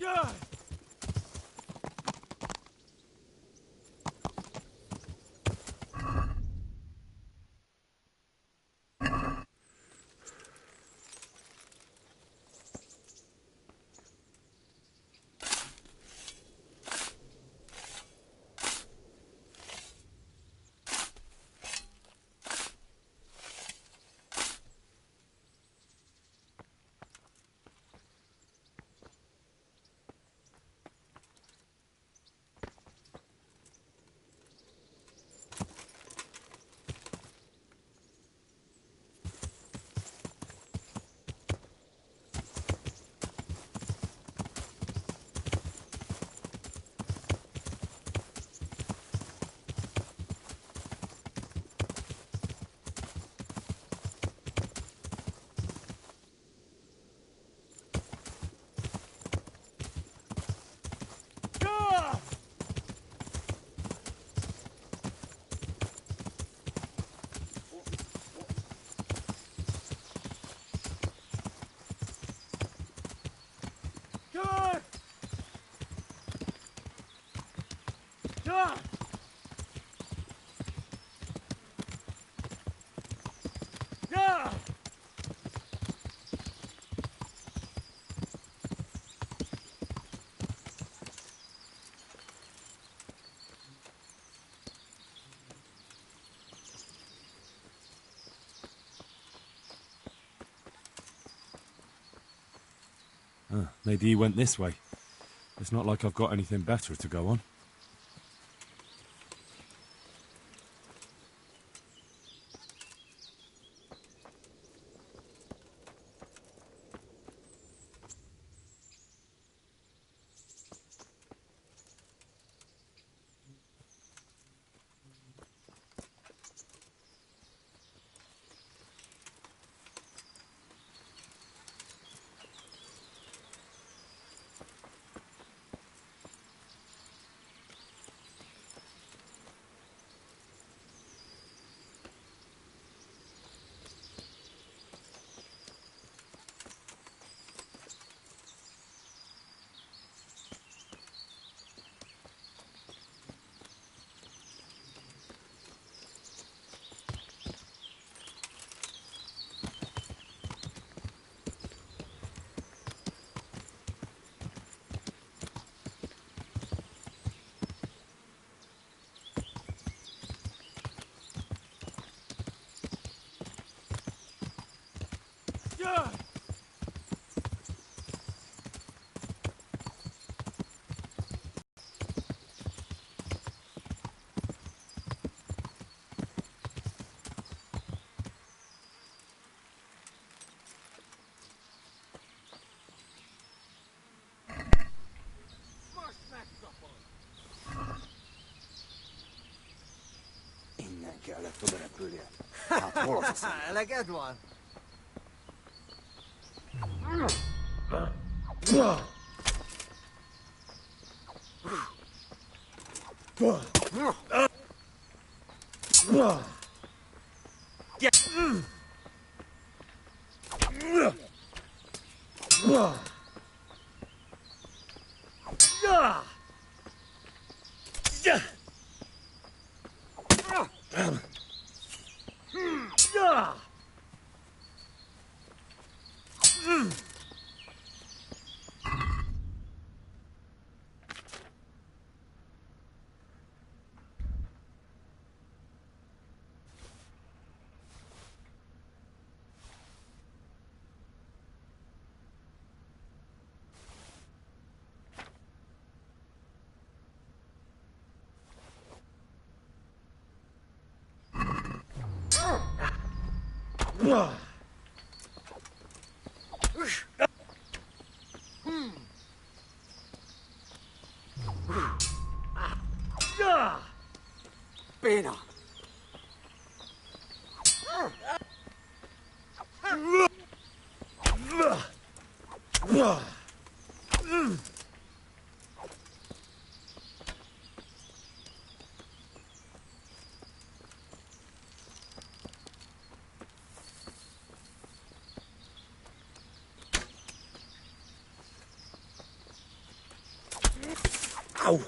God! Maybe he went this way. It's not like I've got anything better to go on. Like that one. Pena. Ow!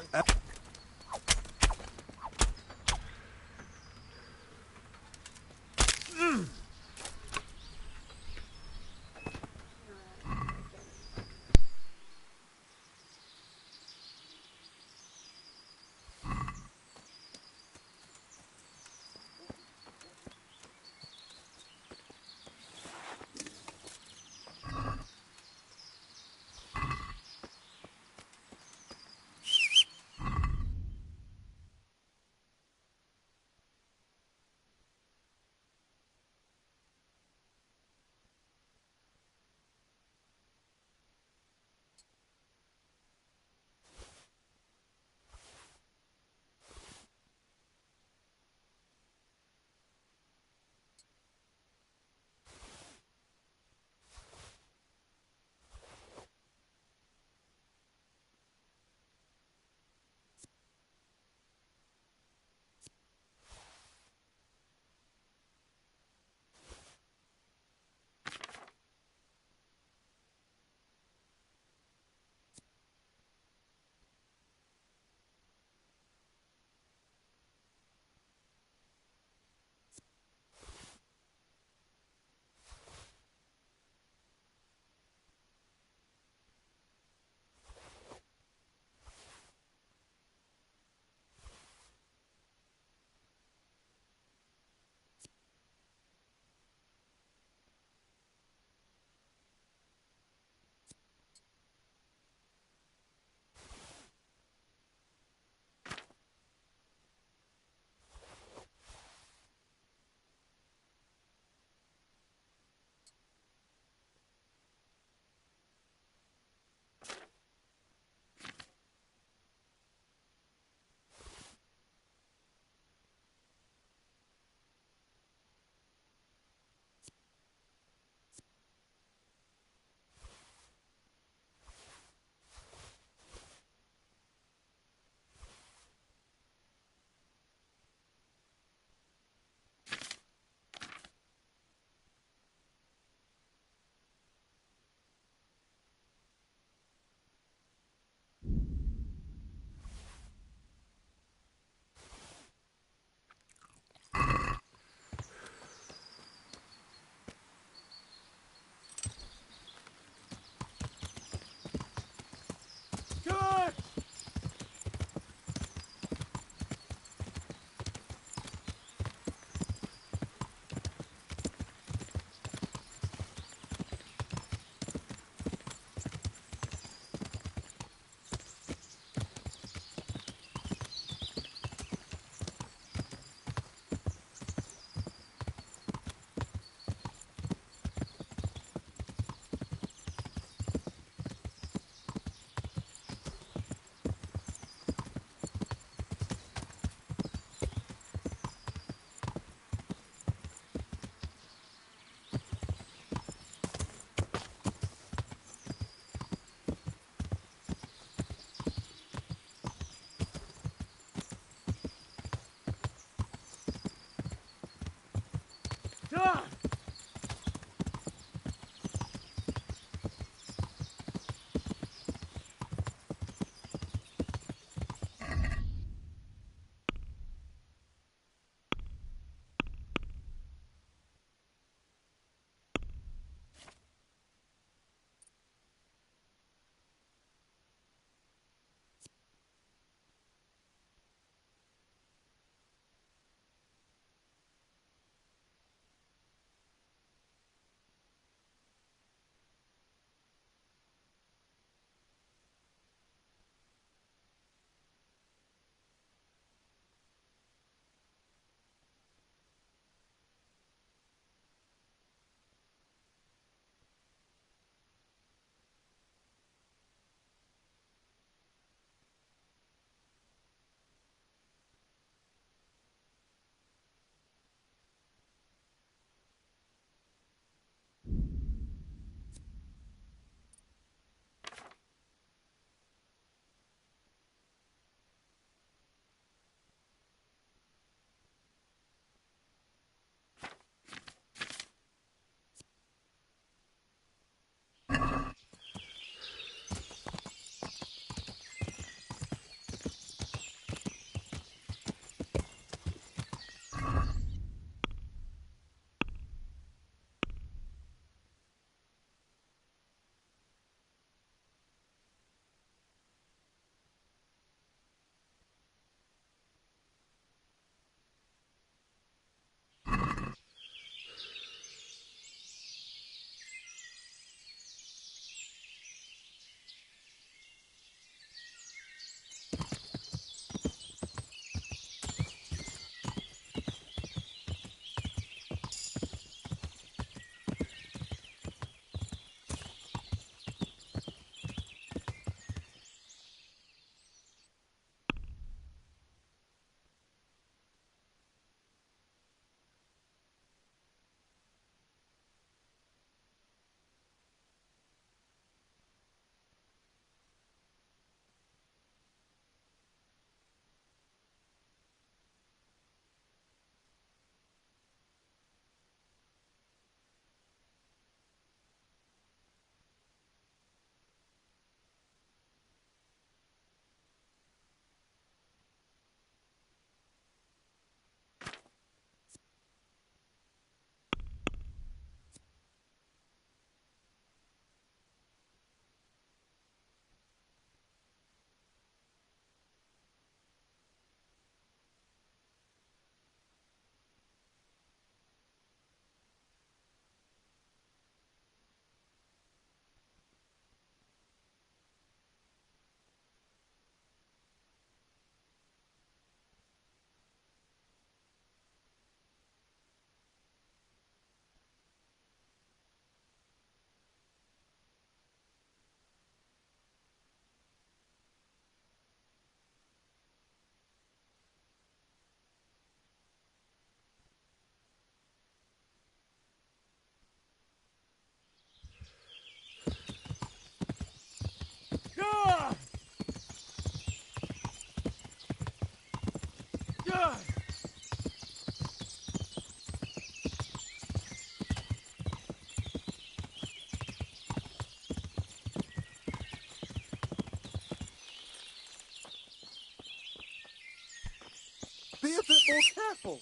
careful!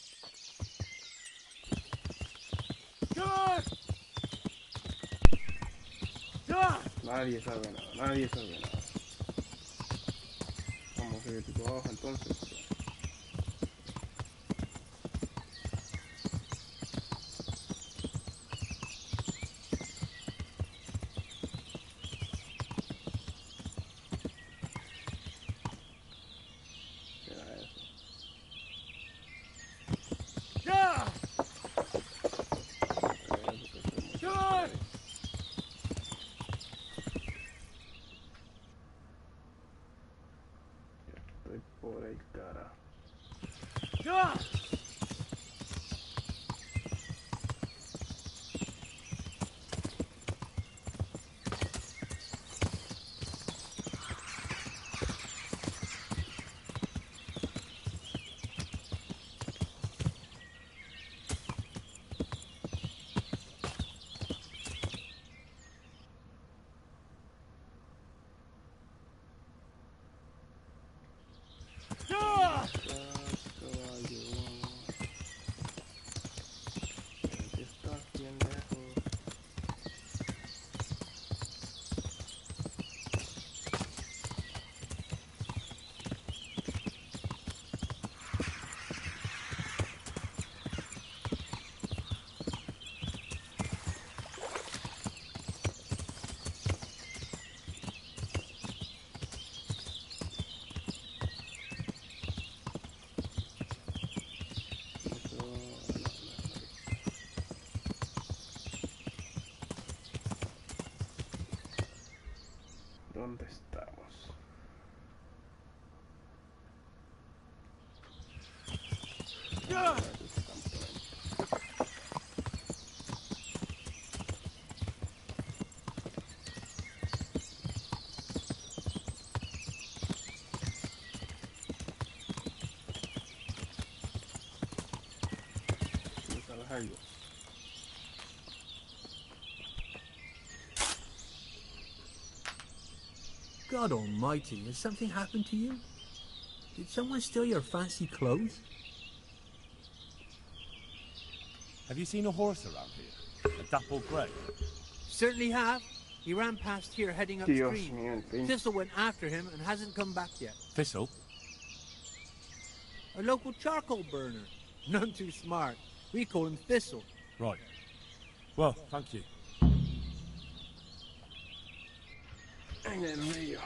Nadie sabe nada, nadie sabe nada. Vamos a seguir tipo abajo entonces. Estoy por el cara. ¿Dónde estamos? ¿Sabes algo? God almighty, has something happened to you? Did someone steal your fancy clothes? Have you seen a horse around here? A dapple grey? Certainly have. He ran past here heading Dios upstream. mío, en fin. Thistle went after him and hasn't come back yet. Thistle? A local charcoal burner. None too smart. We call him Thistle. Right. Well, thank you. En el río.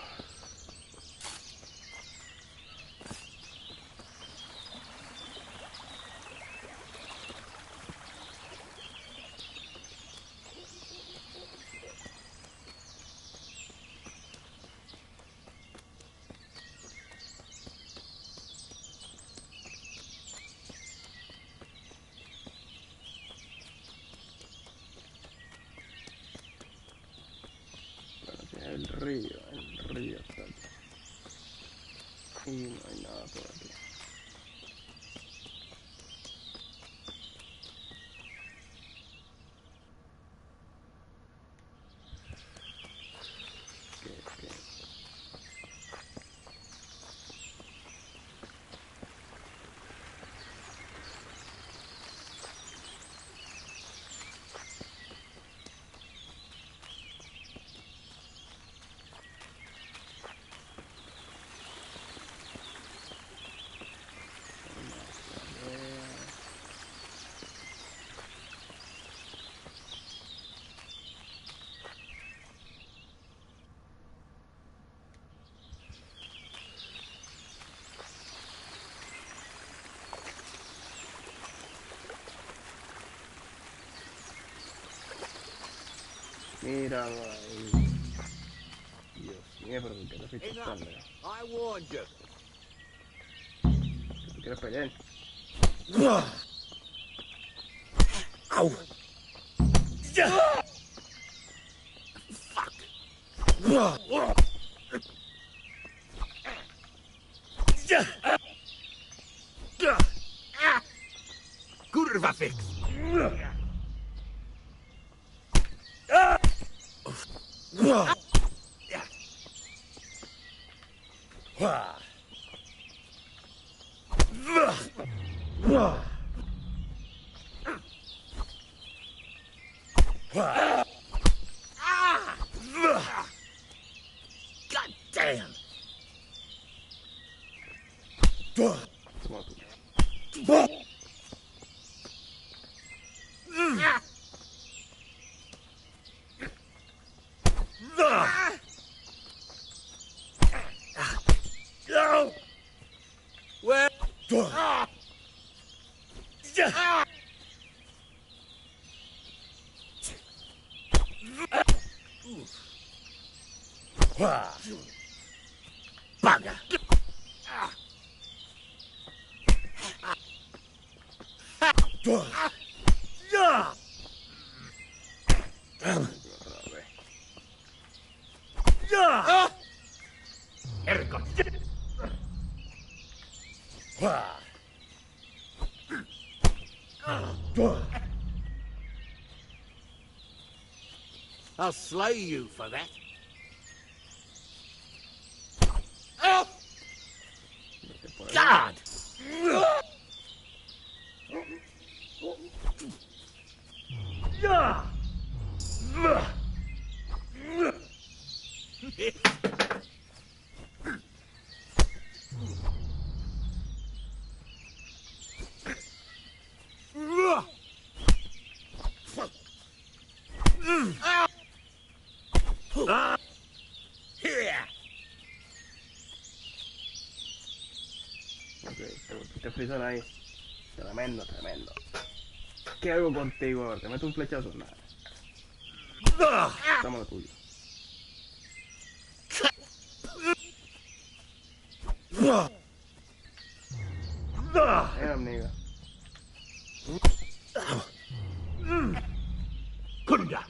El río está aquí. Y no hay nada por aquí. ¿Qué? Mira ahí. Dios mío, pero ¿por qué la ficha es tan larga? I warned you. ¿Tú quieres pelear? Ow! Kurwa fix! Toma tuyo. Where? Bugger! I'll slay you for that. God! Ok, te volviste frisón ahí. Tremendo, tremendo. ¿Qué hago contigo ahora? ¿Te meto un flechazo? Nada. Toma lo tuyo. Nigga. Kunda!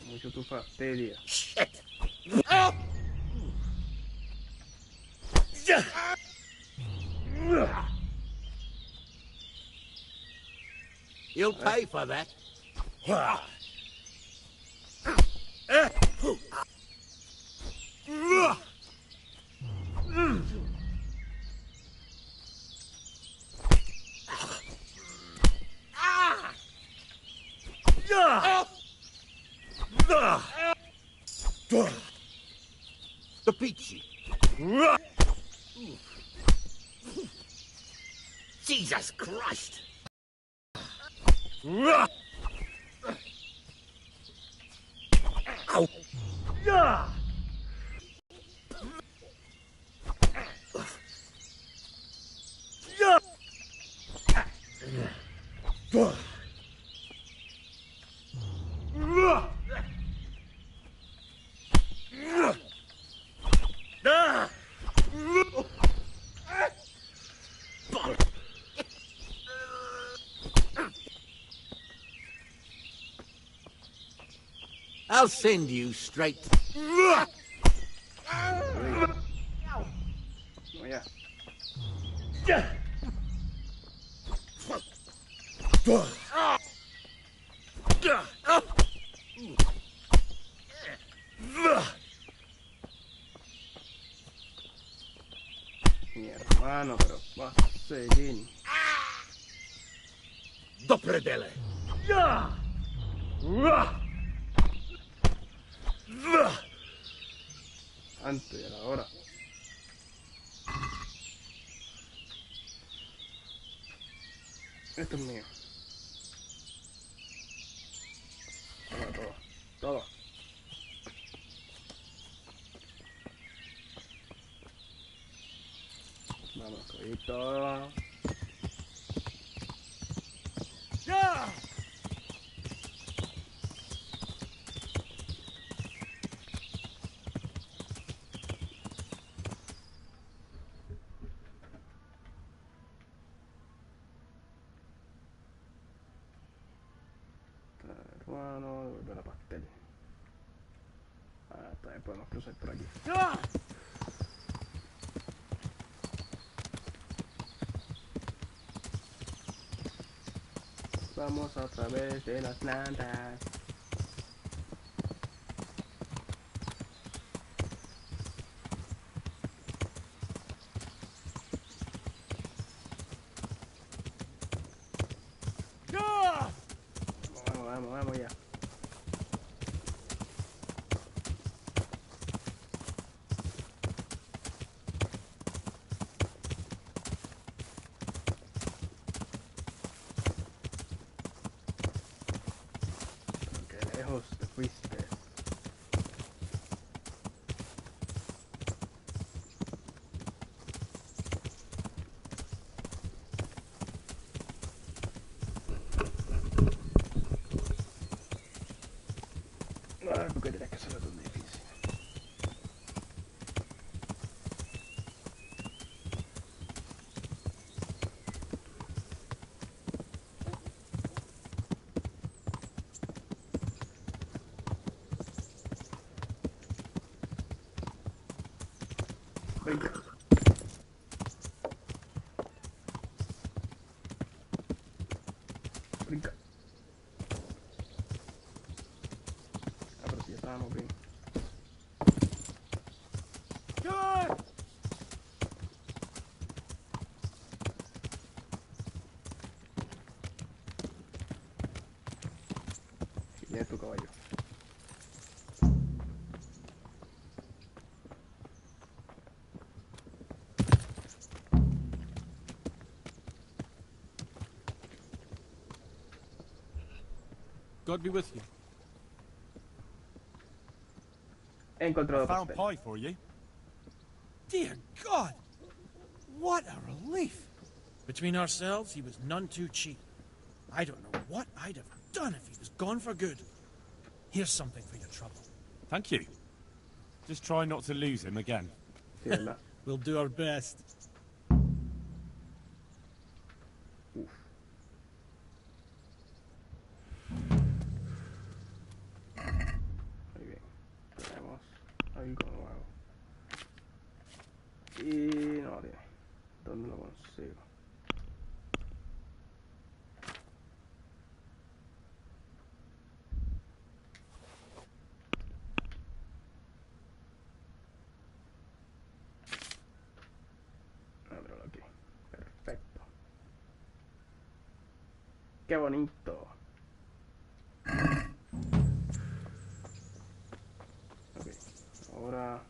Mucho tu fastidia. You'll pay for that. The peachy. Jesus Christ! Ow! I'll send you straight. No, ya. Mi hermano, pero va a seguir. Dopredele! Antes y a la hora. Esto es mío. Toma todo. Todo. Vamos, codito. ¡Ya! Hermano, devolver la pastel. También podemos cruzar por aquí. Vamos a través de las plantas. Vamos ya. Qué lejos te fuiste. ¿Por qué tienes que hacerlo tan difícil? Brinca. Brinca. Ah, pero si ya estábamos bien. Ya es tu caballo. God be with you. He encontrado I found pastel. pie for you. Dear God! What a relief! Between ourselves, he was none too cheap. I don't know what I'd have done if he was gone for good. Here's something for your trouble. Thank you. Just try not to lose him again. We'll do our best. Muy bien. Tenemos algo nuevo. Y no lo tiene. ¿Dónde lo consigo? Ábrelo aquí. Perfecto. Qué bonito. Ok. Ahora.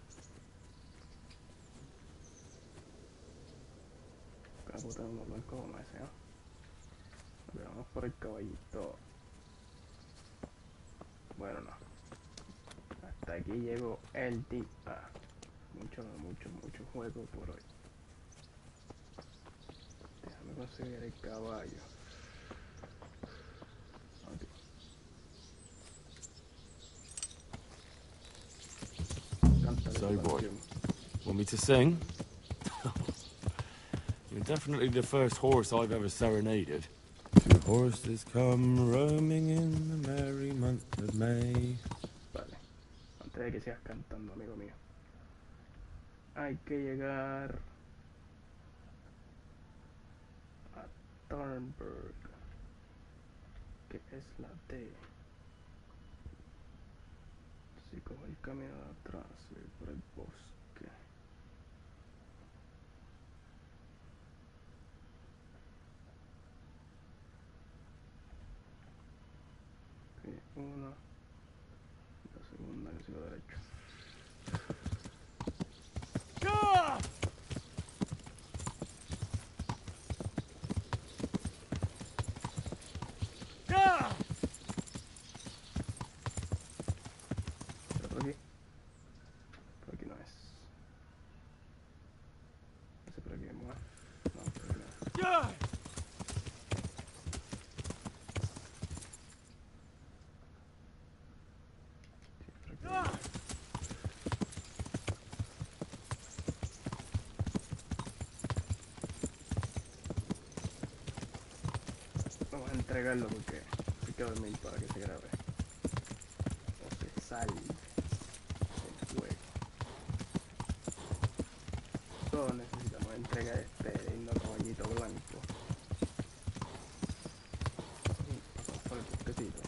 Acá tenemos blanco como ese, ¿no? Ok, vamos por el caballito. Bueno, no. Hasta aquí llegó el día. Mucho juego por hoy. Déjame conseguir el caballo. Okay. So, boy, want me to sing? You're definitely the first horse I've ever serenaded. Two horses come roaming in the merry month of May. Vale, antes de que sigas cantando, amigo mío, hay que llegar a Thornburg, que es la D. Si cojo el camino de atrás, voy por el bosque. Ok, una, la segunda que sigo derecho. Por aquí. Por aquí no es. Ese por aquí es más. No, por aquí no es. Sí, por aquí. Vamos a entregarlo porque hay que dormir para que se grabe. O se salve. Pero necesitamos entrega de este lindo caballito blanco. Vamos por el bosquecito.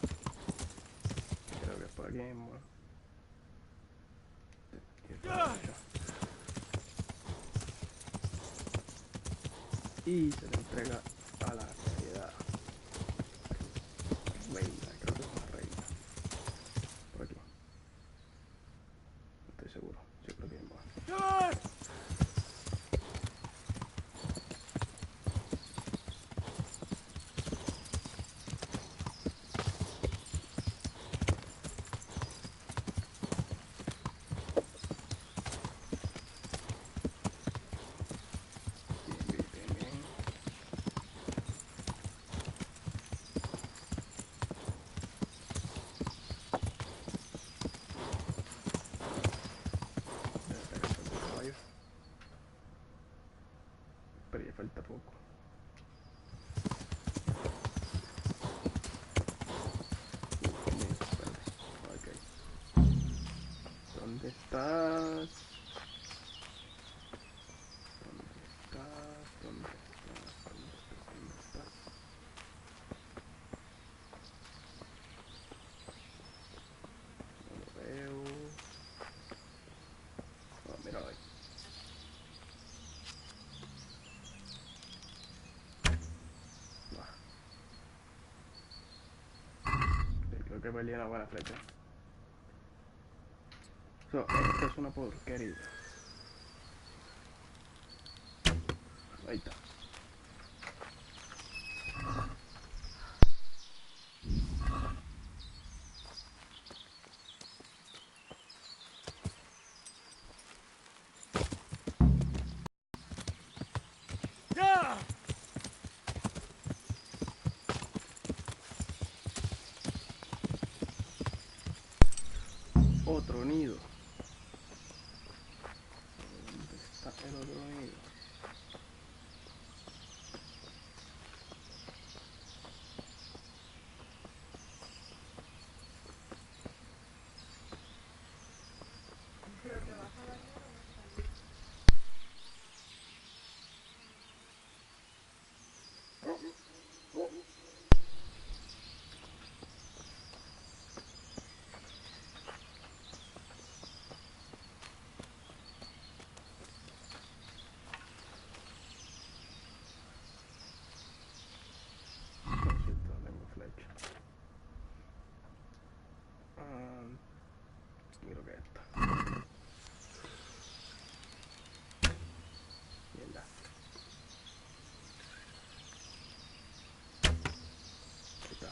Creo que es por aquí mismo. Y se le entrega a la sociedad. Reina, creo que es una reina. Por aquí. No estoy seguro. Yo creo que mismo. Pero ya falta poco. Okay. ¿Dónde estás? ¿Dónde estás? ¿Dónde estás? ¿Dónde estás? No lo veo. Oh, mira ahí. Creo que perdí una buena flecha. Esta es una porquería. Ahí está. Otro nido. ¿Dónde está el otro nido? Creo que esta. Mierda. Ahí está.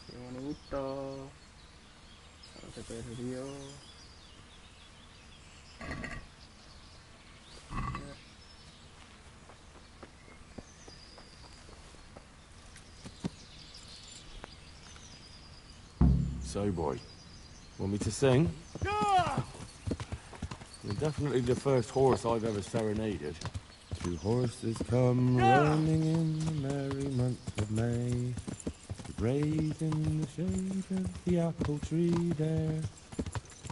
Qué bonito. Ahora se perdió. So, boy, want me to sing? You're definitely the first horse I've ever serenaded. Two horses come rolling in the merry month of May, to graze in the shade of the apple tree there.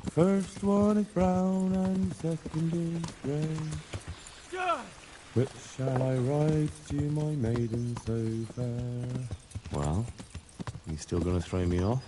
The first one is brown and the second is grey. Which shall I ride to my maiden so fair? Well, you still gonna throw me off?